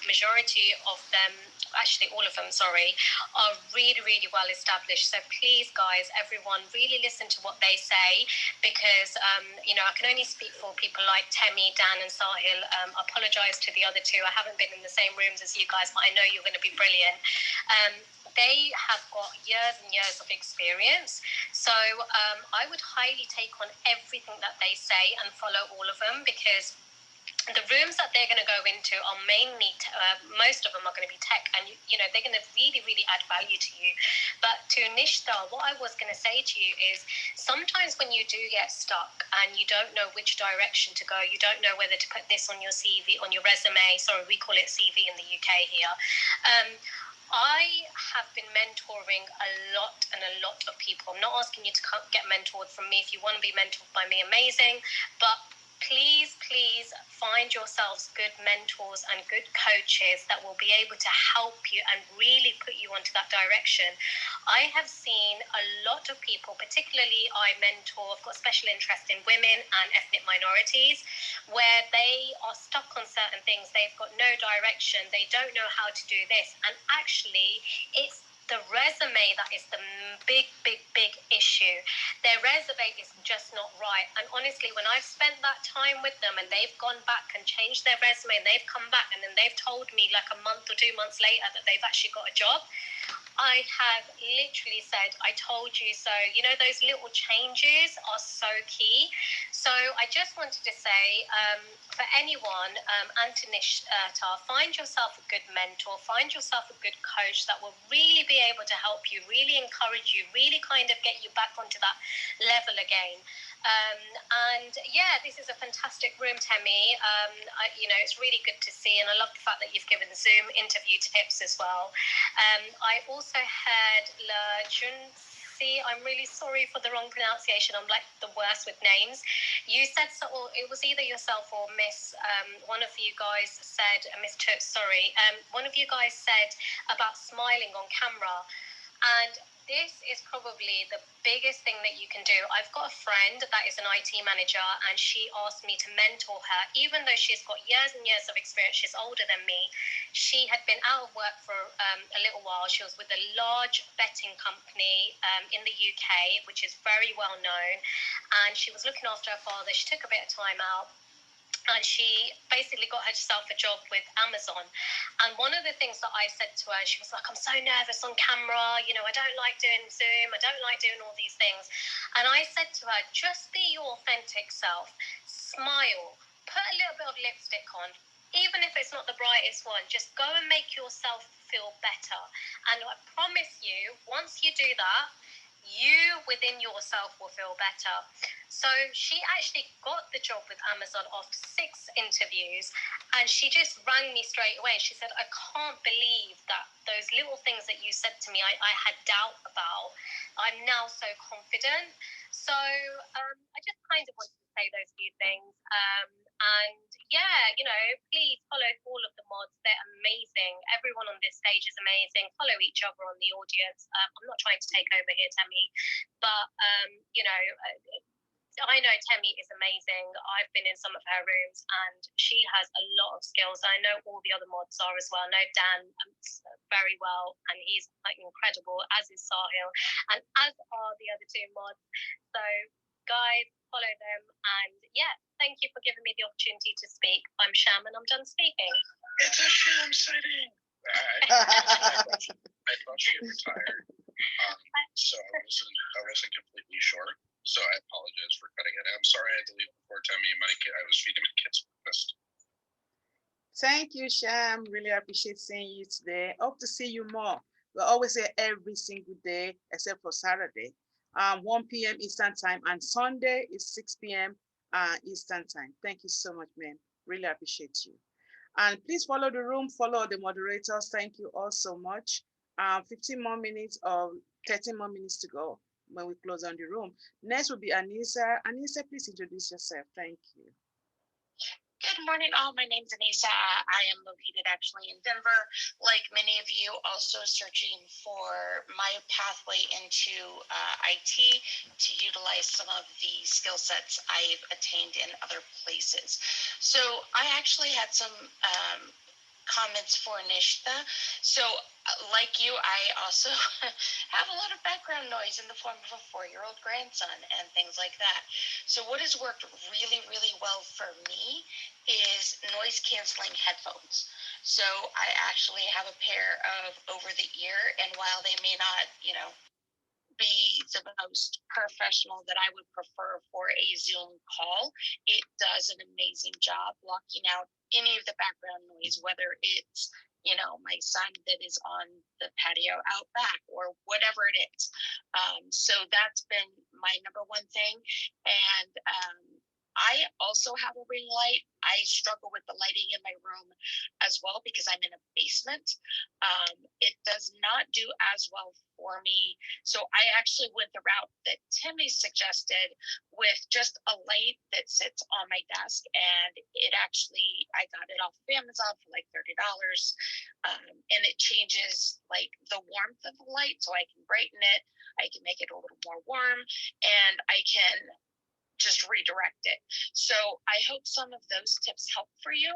majority of them, actually all of them, sorry, are really, really well established. So please, guys, everyone, really listen to what they say, because, I can only speak for people like Temi, Dan, and Sahil. I apologise to the other two. I haven't been in the same rooms as you guys, but I know you're going to be brilliant. They have got years and years of experience. So I would highly take on everything that they say and follow all of them, because the rooms that they're going to go into are mainly, most of them are going to be tech, and they're going to really, really add value to you. But to Nishta, what I was going to say to you is, sometimes when you do get stuck and you don't know which direction to go, you don't know whether to put this on your CV, on your resume. Sorry, we call it CV in the UK here. I have been mentoring a lot of people. I'm not asking you to get mentored from me. If you want to be mentored by me, amazing. But please find yourselves good mentors and good coaches that will be able to help you and really put you onto that direction. I have seen a lot of people, particularly I mentor, I've got special interest in women and ethnic minorities, where they are stuck on certain things. They've got no direction. They don't know how to do this. And actually, it's the resume that is the big issue. Their resume is just not right. And honestly, when I've spent that time with them and they've gone back and changed their resume and they've come back and then they've told me like a month or 2 months later that they've actually got a job, I have literally said, I told you so. Those little changes are so key. So I just wanted to say, for anyone, Antonishta, find yourself a good mentor, find yourself a good coach that will really be able to help you, really encourage you, really kind of get you back onto that level again. And yeah, this is a fantastic room, Temi. It's really good to see, and I love the fact that you've given Zoom interview tips as well. I also heard La Junsi. I'm really sorry for the wrong pronunciation. I'm like the worst with names. You said, so, or it was either yourself or Miss, one of you guys said, Miss Toots, sorry, one of you guys said about smiling on camera. And this is probably the biggest thing that you can do. I've got a friend that is an IT manager, and she asked me to mentor her, even though she's got years and years of experience. She's older than me. She had been out of work for a little while. She was with a large betting company in the UK, which is very well known, and she was looking after her father. She took a bit of time out, and she basically got herself a job with Amazon. And one of the things that I said to her, she was like, I'm so nervous on camera, I don't like doing Zoom, I don't like doing all these things. And I said to her, just be your authentic self, smile, put a little bit of lipstick on, even if it's not the brightest one. Just go and make yourself feel better. And I promise you, once you do that, you within yourself will feel better. So she actually got the job with Amazon off 6 interviews, and she just rang me straight away. She said, I can't believe that those little things that you said to me, I had doubt about, I'm now so confident. So I just kind of wanted to say those few things. And yeah, please follow all of the mods. They're amazing. Everyone on this stage is amazing. Follow each other on the audience. I'm not trying to take over here, Temi, but I know Temi is amazing. I've been in some of her rooms and she has a lot of skills. I know all the other mods are as well. I know Dan very well and he's incredible, as is Sahil, and as are the other 2 mods. So guys, follow them. And yeah, thank you for giving me the opportunity to speak. I'm Sham and I'm done speaking. It's a Sham sighting. I thought she had retired, so I wasn't completely sure. So I apologize for cutting it. I'm sorry I had to leave before Temi. I was feeding my kids breakfast. Thank you, Sham. Really appreciate seeing you today. Hope to see you more. We're always here every single day except for Saturday, 1 p.m. Eastern time, and Sunday is 6 p.m. Eastern time. Thank you so much, man. Really appreciate you. And please follow the room, follow the moderators. Thank you all so much. 15 more minutes or 13 more minutes to go when we close on the room. Next will be Anissa. Anissa, please introduce yourself. Thank you. Good morning, all. My name's Anissa. I am located actually in Denver. Like many of you, also searching for my pathway into IT to utilize some of the skill sets I've attained in other places. So I actually had some comments for Nishta. So like you, I also have a lot of background noise in the form of a 4-year-old grandson and things like that. So what has worked really, really well for me is noise canceling headphones. So I actually have a pair of over the ear, and while they may not, be the most professional that I would prefer for a Zoom call, it does an amazing job blocking out any of the background noise, whether it's my son that is on the patio out back or whatever it is. So that's been my number one thing. And I also have a ring light. I struggle with the lighting in my room as well because I'm in a basement. It does not do as well for me. So I actually went the route that Temi suggested with just a light that sits on my desk. And I got it off of Amazon for like $30. And it changes like the warmth of the light. So I can brighten it. I can make it a little more warm, and I can just redirect it. So I hope some of those tips help for you.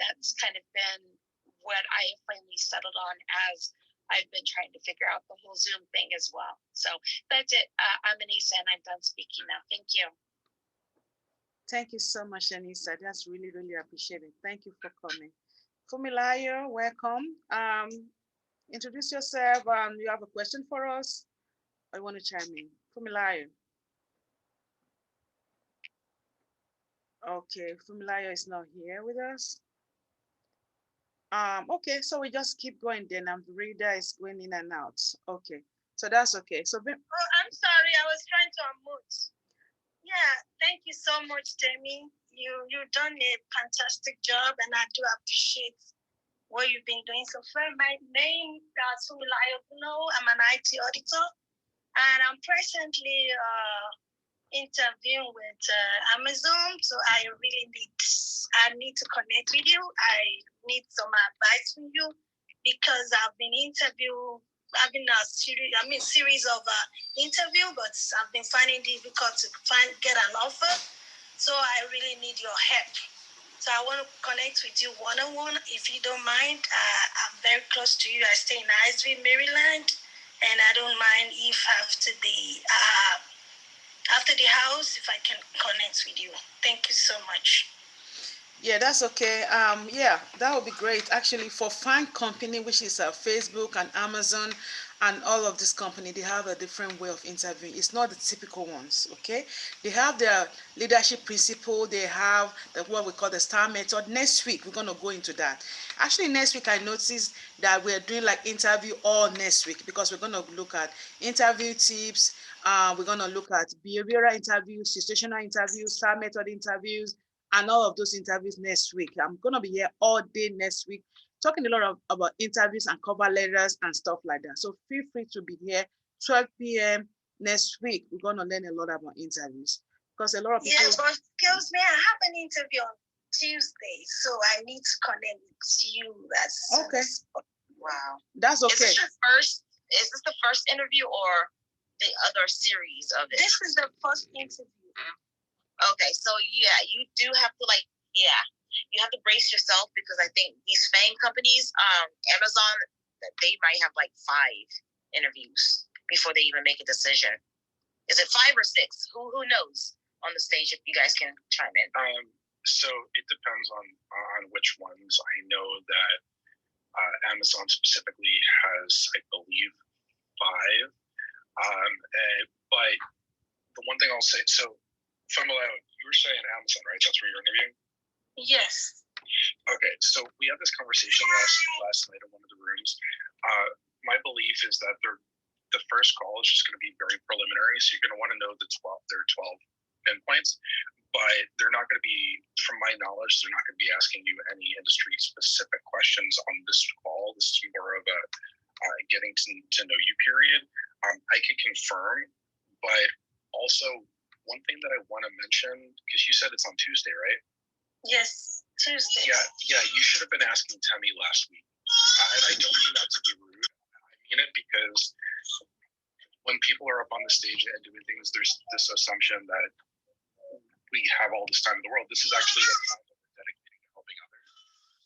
That's kind of been what I have finally settled on as I've been trying to figure out the whole Zoom thing as well. So that's it. I'm Anissa and I'm done speaking now. Thank you. Thank you so much, Anissa. That's really, really appreciated. Thank you for coming. Fumilayo, welcome. Introduce yourself. You have a question for us? I want to chime in. Fumilayo. Okay, Fumilayo is not here with us. Okay, so we just keep going then. The reader is going in and out. Okay, so that's okay. So I'm sorry, I was trying to unmute. Yeah, thank you so much, Temi. You've done a fantastic job, and I do appreciate what you've been doing so far. My name is Fumilayo. I'm an IT auditor, and I'm presently interviewing with Amazon. So I really need to connect with you. I need some advice from you because I've been having a series of interview, but I've been finding it difficult to get an offer. So I really need your help. So I want to connect with you one-on-one, if you don't mind. I'm very close to you. I stay in Iceville, Maryland, and I don't mind if after the house, if I can connect with you. Thank you so much. Yeah, that's okay. Yeah, that would be great. Actually, for Fine Company, which is Facebook and Amazon and all of this company, they have a different way of interviewing. It's not the typical ones, okay? They have their leadership principle. They have what we call the STAR method. Next week, we're going to go into that. Actually, next week, I noticed that we're doing like interview all next week because we're going to look at interview tips. We're going to look at behavioral interviews, situational interviews, STAR method interviews, and all of those interviews next week. I'm going to be here all day next week talking a lot about interviews and cover letters and stuff like that. So feel free to be here 12 p.m. next week. We're going to learn a lot about interviews because a lot of people... Yeah, but excuse me, I have an interview on Tuesday, so I need to connect with you. Okay. Wow. That's okay. Is this the first interview or the other series of it? This is the first interview. Okay, so yeah, you do have to you have to brace yourself because I think these FANG companies, Amazon, they might have like 5 interviews before they even make a decision. Is it 5 or 6? Who knows on the stage if you guys can chime in? So it depends on which ones. I know that Amazon specifically has, I believe, 5. But the one thing I'll say, so Famileo, you were saying Amazon, right? That's where you're interviewing? Yes. Okay, so we had this conversation last night in one of the rooms. My belief is that the first call is just going to be very preliminary, so you're going to want to know their 12 pinpoints, but they're not going to be, from my knowledge, they're not going to be asking you any industry-specific questions on this call. This is more of a getting to know you period. I can confirm, but also one thing that I want to mention, because you said it's on Tuesday, right? Yes, Tuesday. Yeah, you should have been asking Temi last week. And I don't mean that to be rude. I mean it because when people are up on the stage and doing things, there's this assumption that we have all this time in the world. This is actually the time that we're dedicating to helping others.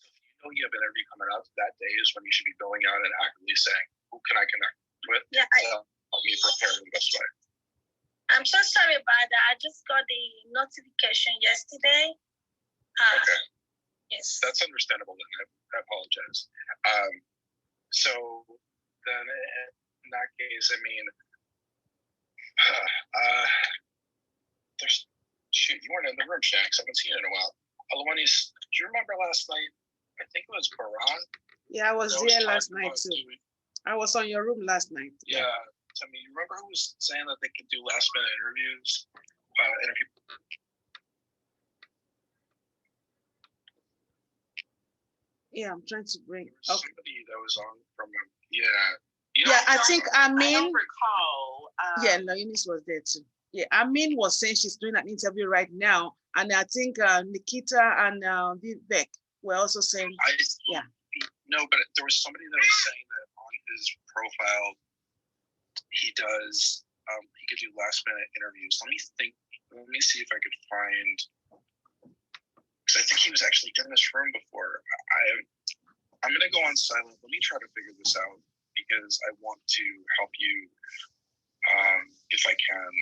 So if you know you have an interview coming up, that day is when you should be going out and actively saying, who can I connect with? Yeah, help me prepare in the best way. I'm so sorry about that. I just got the notification yesterday. Okay. Yes. That's understandable then. I apologize. So then in that case, I mean, you weren't in the room, Shanks. I haven't seen you in a while. Alawanis, do you remember last night? I think it was Baran. Yeah, I was there last night too. I was on your room last night. Yeah. I mean, you remember who was saying that they could do last minute interviews? Yeah, I'm trying to bring. Somebody that was on from I think Amin. I don't recall. No, Eunice was there too. Yeah, Amin was saying she's doing an interview right now, and I think Nikita and Vivek were also saying. No, but there was somebody that was saying that on his profile, he does. He could do last minute interviews. Let me see if I could find. Because I think he was actually in this room before. I'm going to go on silent. Let me try to figure this out because I want to help you if I can.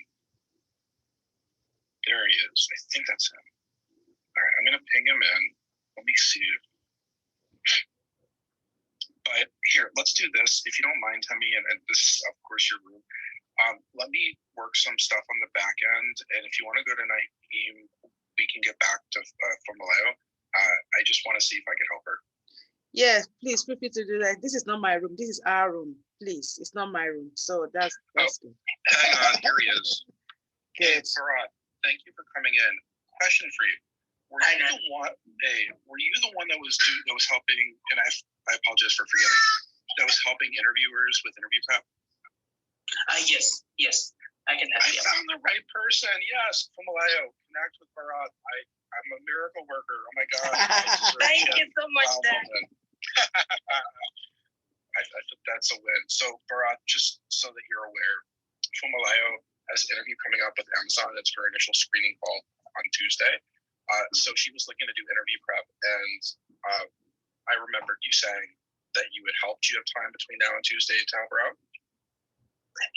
There he is. I think that's him. All right, I'm going to ping him in. Let me see. But here, let's do this. If you don't mind, Temi, and this is, of course, your room. Let me work some stuff on the back end. And if you want to go to Naeem, we can get back to Famileo. I just want to see if I can help her. Yeah, please feel free to do that. This is not my room. This is our room. Please, it's not my room. So that's good. Hang on, here he is. Good. Hey, Farad, thank you for coming in. Question for you. Were you the one that was helping, and I apologize for forgetting, that was helping interviewers with interview prep? Yes, I can help you. I found the right person. Yes, Famileo, connect with Farad. I'm a miracle worker. Oh my God. Thank you so much, Dan. I think that's a win. So Farad, just so that you're aware, Famileo has an interview coming up with Amazon. That's her initial screening call on Tuesday. So she was looking to do interview prep, and I remembered you saying that you would help. Do you have time between now and Tuesday to help her out?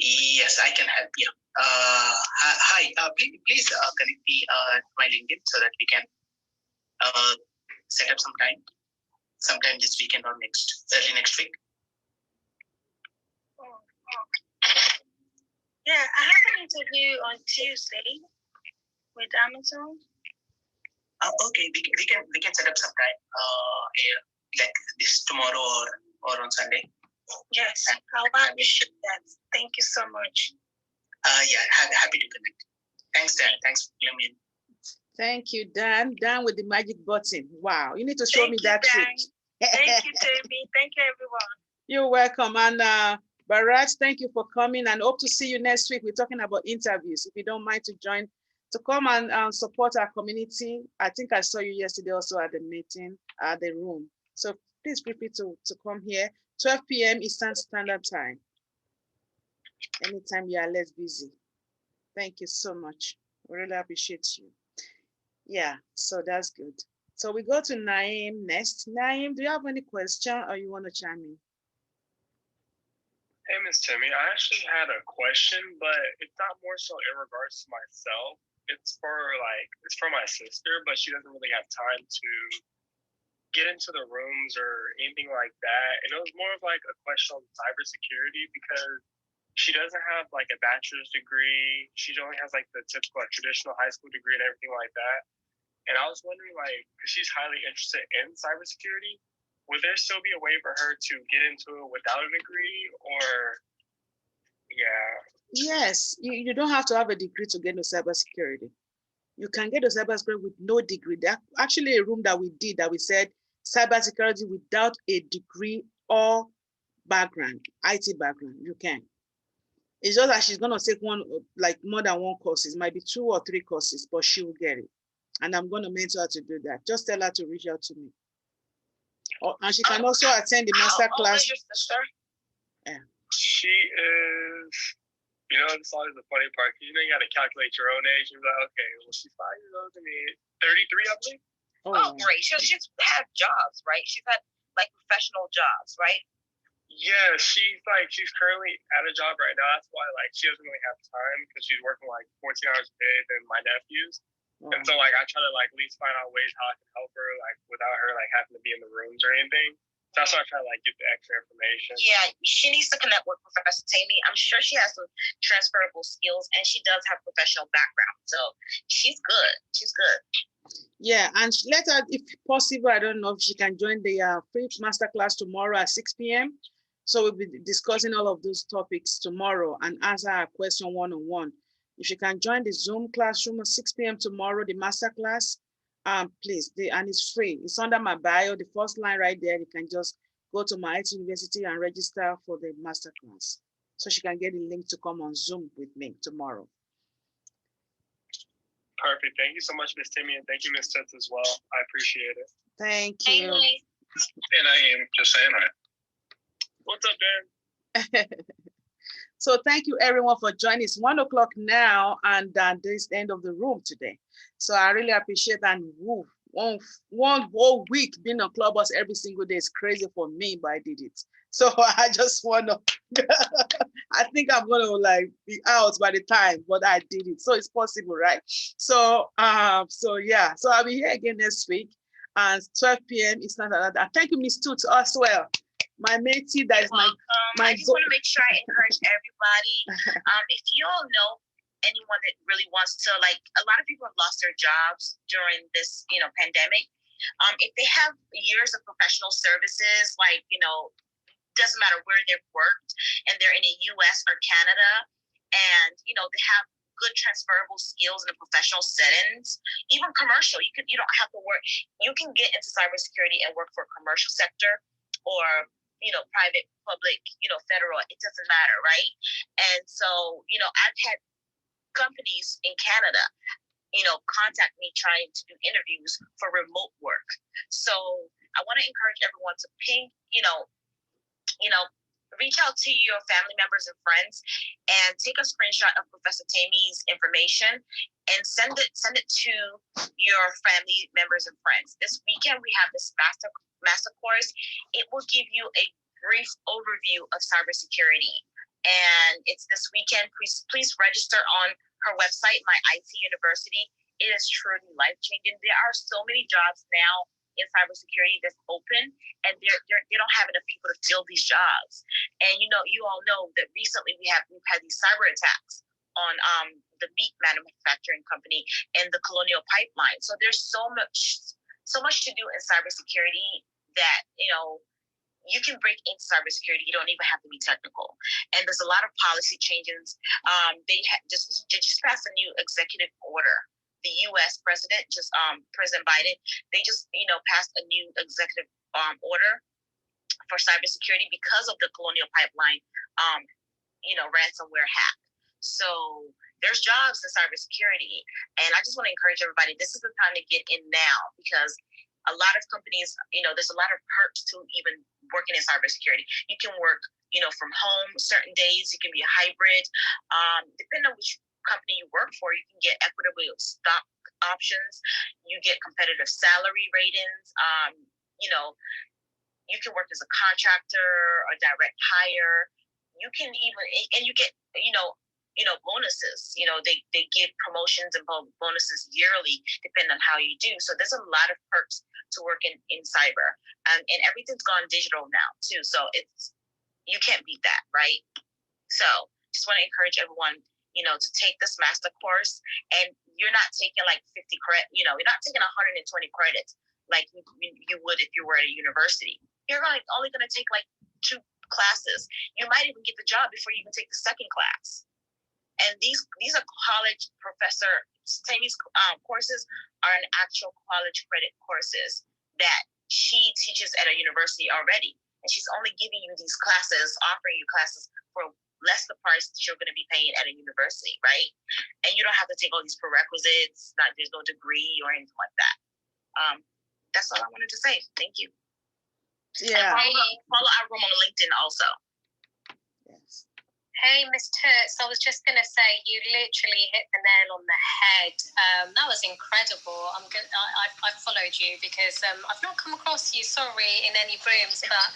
Yes, I can help you. Hi, please connect me to my LinkedIn so that we can set up sometime this weekend or early next week. Yeah, I have an interview on Tuesday with Amazon. Okay, we can set up sometime like this tomorrow or on Sunday. Yes, I'll appreciate that. Thank you so much. Yeah, happy to connect. Thanks, Dan. Thanks for letting me. Thank you, Dan. Dan with the magic button. Wow, you need to show me that trick. Thank you, Temi. Thank you, everyone. You're welcome. And Bharat, thank you for coming and hope to see you next week. We're talking about interviews. If you don't mind to join, to come and support our community. I think I saw you yesterday also at the meeting, at the room. So please feel free to come here, 12 p.m. Eastern Standard Time. Anytime you are less busy. Thank you so much. We really appreciate you. Yeah, so that's good. So we go to Naeem next. Naeem, do you have any question or you want to chime in? Hey, Ms. Temi, I actually had a question, but it's not more so in regards to myself. It's for my sister, but she doesn't really have time to get into the rooms or anything like that. And it was more of like a question on cybersecurity because she doesn't have like a bachelor's degree. She only has like the typical traditional high school degree and everything like that. And I was wondering, like, because she's highly interested in cybersecurity, would there still be a way for her to get into it without a degree, or, yeah? Yes, you don't have to have a degree to get into cybersecurity. You can get a cybersecurity with no degree. That actually a room that we did that we said cybersecurity without a degree or background, IT background, you can. It's just that she's gonna take one, like more than one courses, might be 2 or 3 courses, but she will get it. And I'm gonna mentor her to do that. Just tell her to reach out to me. Oh, and she can also attend the master class. How old is your sister? Yeah. She is, it's always the funny part, because you got to calculate your own age. You're like, okay, well, she's 5 years old to me, 33, I believe. Oh, great. She's had jobs, right? She's had like professional jobs, right? Yeah, she's currently at a job right now. That's why she doesn't really have time because she's working 14 hours a day than my nephews. And so I try to at least find out ways how I can help her without her having to be in the rooms or anything. So that's why I try to get the extra information. Yeah, she needs to connect with Professor Temi. I'm sure she has some transferable skills and she does have professional background. So she's good. She's good. Yeah, and let her, if possible, I don't know if she can join the free masterclass tomorrow at 6 p.m. So we'll be discussing all of those topics tomorrow and answer a question one-on-one. If you can join the Zoom classroom at 6 p.m. tomorrow, the masterclass, please, and it's free. It's under my bio, the first line right there. You can just go to my IT University and register for the masterclass. So she can get the link to come on Zoom with me tomorrow. Perfect. Thank you so much, Ms. Temi, and thank you, Ms. Tets, as well. I appreciate it. Thank you. And I am just saying hi. What's up, Dan? So thank you everyone for joining. It's 1 o'clock now, and this is the end of the room today. So I really appreciate that. One whole week being on Clubhouse every single day is crazy for me, but I did it. So I just want to, I think I'm going to be out by the time, but I did it. So it's possible, right? So, yeah, so I'll be here again next week and 12 p.m. It's not that. Thank you, Ms. Toots, as well. My matey, that is my I just want to make sure I encourage everybody. If you all know anyone that really wants to, a lot of people have lost their jobs during this, pandemic. If they have years of professional services, doesn't matter where they've worked, and they're in the U.S. or Canada, and they have good transferable skills in the professional settings, even commercial. You don't have to work. You can get into cybersecurity and work for a commercial sector or private, public, federal, it doesn't matter, right? And so, I've had companies in Canada, contact me trying to do interviews for remote work. So I want to encourage everyone to ping, reach out to your family members and friends and take a screenshot of Professor Temi's information and send it to your family members and friends. This weekend, we have this master course. It will give you a brief overview of cybersecurity. And it's this weekend. Please register on her website, My IT University. It is truly life-changing. There are so many jobs now in cybersecurity that's open, and they don't have enough people to fill these jobs. And you all know that recently we've had these cyber attacks on the meat manufacturing company and the Colonial Pipeline. So there's so much to do in cybersecurity that you can break into cybersecurity. You don't even have to be technical. And there's a lot of policy changes. They just passed a new executive order. The U.S. president, President Biden, they just passed a new executive order for cybersecurity because of the Colonial Pipeline, ransomware hack. So there's jobs in cybersecurity, and I just want to encourage everybody. This is the time to get in now, because a lot of companies, there's a lot of perks to even working in cybersecurity. You can work, from home certain days. You can be a hybrid. Depending on which company you work for, you can get equitable stock options. You get competitive salary ratings. You can work as a contractor or direct hire. You can even, and you get, bonuses. They give promotions and bonuses yearly, depending on how you do. So there's a lot of perks to work in cyber, and everything's gone digital now too. So you can't beat that, right? So just want to encourage everyone, to take this master course, and you're not taking like 50 credit, you're not taking 120 credits like you would if you were at a university. You're only going to take like 2 classes. You might even get the job before you even take the second class. And these are college professor Temi's courses are an actual college credit courses that she teaches at a university already. And she's only giving you these classes, offering you classes for less the price that you're going to be paying at a university, right? And you don't have to take all these prerequisites. There's no degree or anything like that. That's all I wanted to say. Thank you. Yeah. And follow our room on LinkedIn also. Yes. Hey, Miss Toots, I was just going to say, you literally hit the nail on the head. That was incredible. I followed you because I've not come across you, sorry, in any rooms, but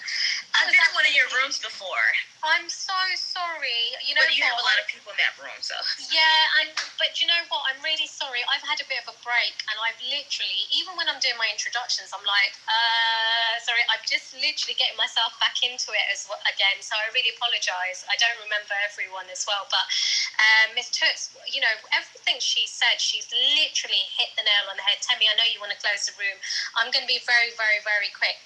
I've been in one of your rooms before. I'm so sorry. But you have a lot of people in that room, so. Yeah, but you know what? I'm really sorry. I've had a bit of a break, and I've literally, even when I'm doing my introductions, I'm like, sorry, I'm just literally getting myself back into it again. So I really apologise. I don't remember everyone as well, but Miss Toots, everything she said, she's literally hit the nail on the head. Temi, I know you want to close the room. I'm going to be very, very, very quick.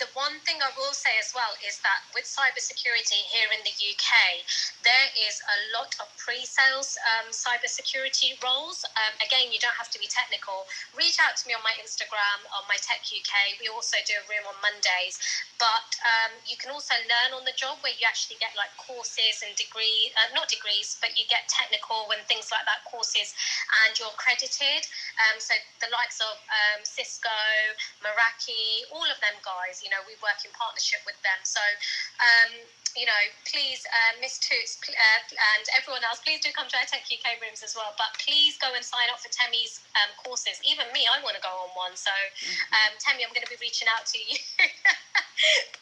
The one thing I will say as well is that with cybersecurity here in the UK, there is a lot of pre-sales cybersecurity roles. Again, you don't have to be technical. Reach out to me on my Instagram, on my Tech UK. We also do a room on Mondays. But you can also learn on the job, where you actually get like courses and not degrees, but you get technical and things like that courses, and you're accredited. So the likes of Cisco, Meraki, all of them guys, we work in partnership with them. So, please, Miss Toots and everyone else, please do come to our Tech UK rooms as well. But please go and sign up for Temi's courses. Even me, I want to go on one. So, Temi, I'm going to be reaching out to you.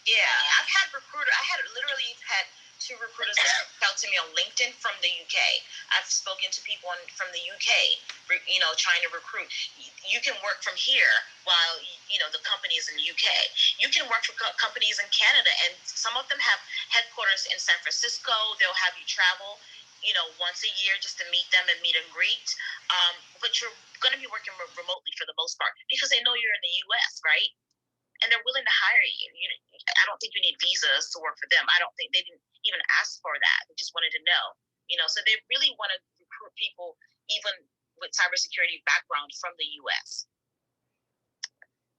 Yeah, I literally had 2 recruiters that reached out to me on LinkedIn from the UK. I've spoken to people from the UK, trying to recruit. You can work from here while, the company is in the UK. You can work for companies in Canada, and some of them have headquarters in San Francisco. They'll have you travel, once a year just to meet them and meet and greet. But you're going to be working remotely for the most part because they know you're in the US, right? And they're willing to hire you. I don't think you need visas to work for them. I don't think they didn't even ask for that. They just wanted to know, so they really want to recruit people even with cybersecurity background from the US.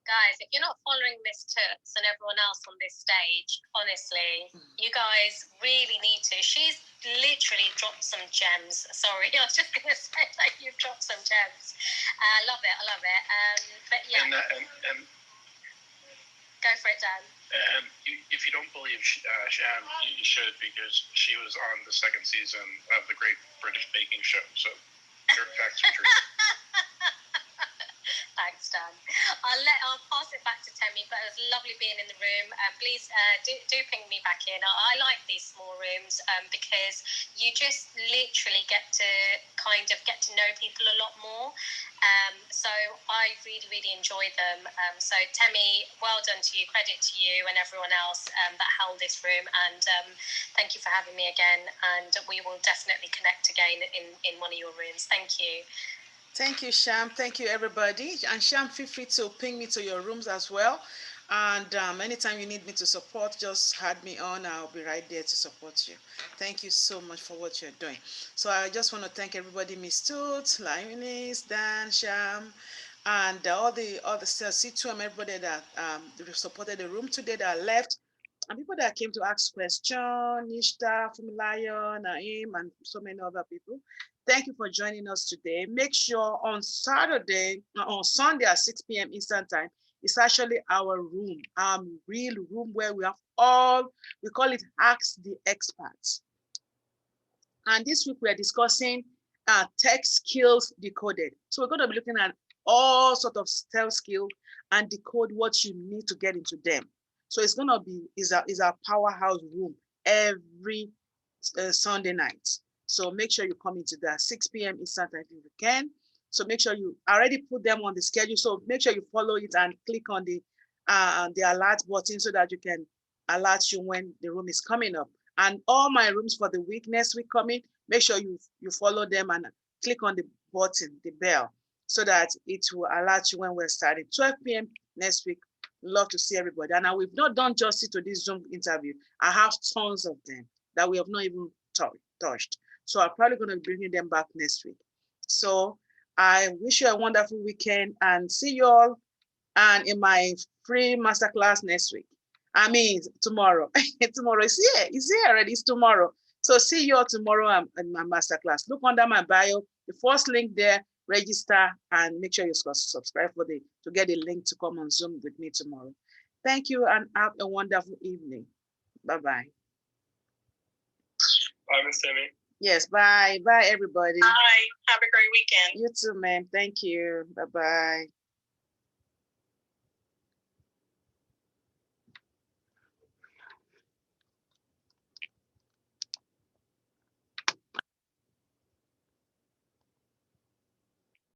Guys, if you're not following Miss Toots and everyone else on this stage, honestly, you guys really need to. She's literally dropped some gems. Sorry, I was just going to say that you've dropped some gems. I love it. But yeah. And go for it, Dan. If you don't believe Sham, you should, because she was on the 2nd season of the Great British Baking Show. So your facts are true. Thanks, done. I'll pass it back to Temi, but it was lovely being in the room. Please do ping me back in. I like these small rooms because you just literally get to kind of get to know people a lot more. So I really, really enjoy them. So Temi, well done to you, credit to you and everyone else that held this room. And thank you for having me again. And we will definitely connect again in one of your rooms. Thank you. Thank you, Sham. Thank you, everybody. And Sham, feel free to ping me to your rooms as well. And anytime you need me to support, just add me on. I'll be right there to support you. Thank you so much for what you're doing. So I just want to thank everybody, Miss Toots, Lioness, Dan, Sham, and all the C2 and everybody that supported the room today that left. And people that came to ask questions, Nishta, Fumilayo, Naim, and so many other people. Thank you for joining us today. Make sure on Sunday at 6 p.m. Eastern Time, it's actually our room, real room where we have we call it Ask the Experts. And this week we're discussing tech skills decoded. So we're going to be looking at all sorts of tech skills and decode what you need to get into them. So it's going to be is our powerhouse room every Sunday night. So make sure you come into that 6 p.m. Eastern Time if you can. So make sure you already put them on the schedule. So make sure you follow it and click on the alert button so that you can alert you when the room is coming up. And all my rooms for the week, next week coming, make sure you follow them and click on the button, the bell, so that it will alert you when we're starting. 12 p.m. next week. Love to see everybody. And now we've not done justice to this Zoom interview. I have tons of them that we have not even touched. So I'm probably going to be bringing them back next week. So I wish you a wonderful weekend and see you all and in my free masterclass next week. I mean, tomorrow. Tomorrow is here. It's here already. It's tomorrow. So see you all tomorrow in my masterclass. Look under my bio, the first link there, register and make sure you subscribe to get a link to come on Zoom with me tomorrow. Thank you and have a wonderful evening. Bye-bye. Bye, Miss Temi. Yes, bye. Bye, everybody. Bye. Have a great weekend. You too, ma'am. Thank you. Bye-bye.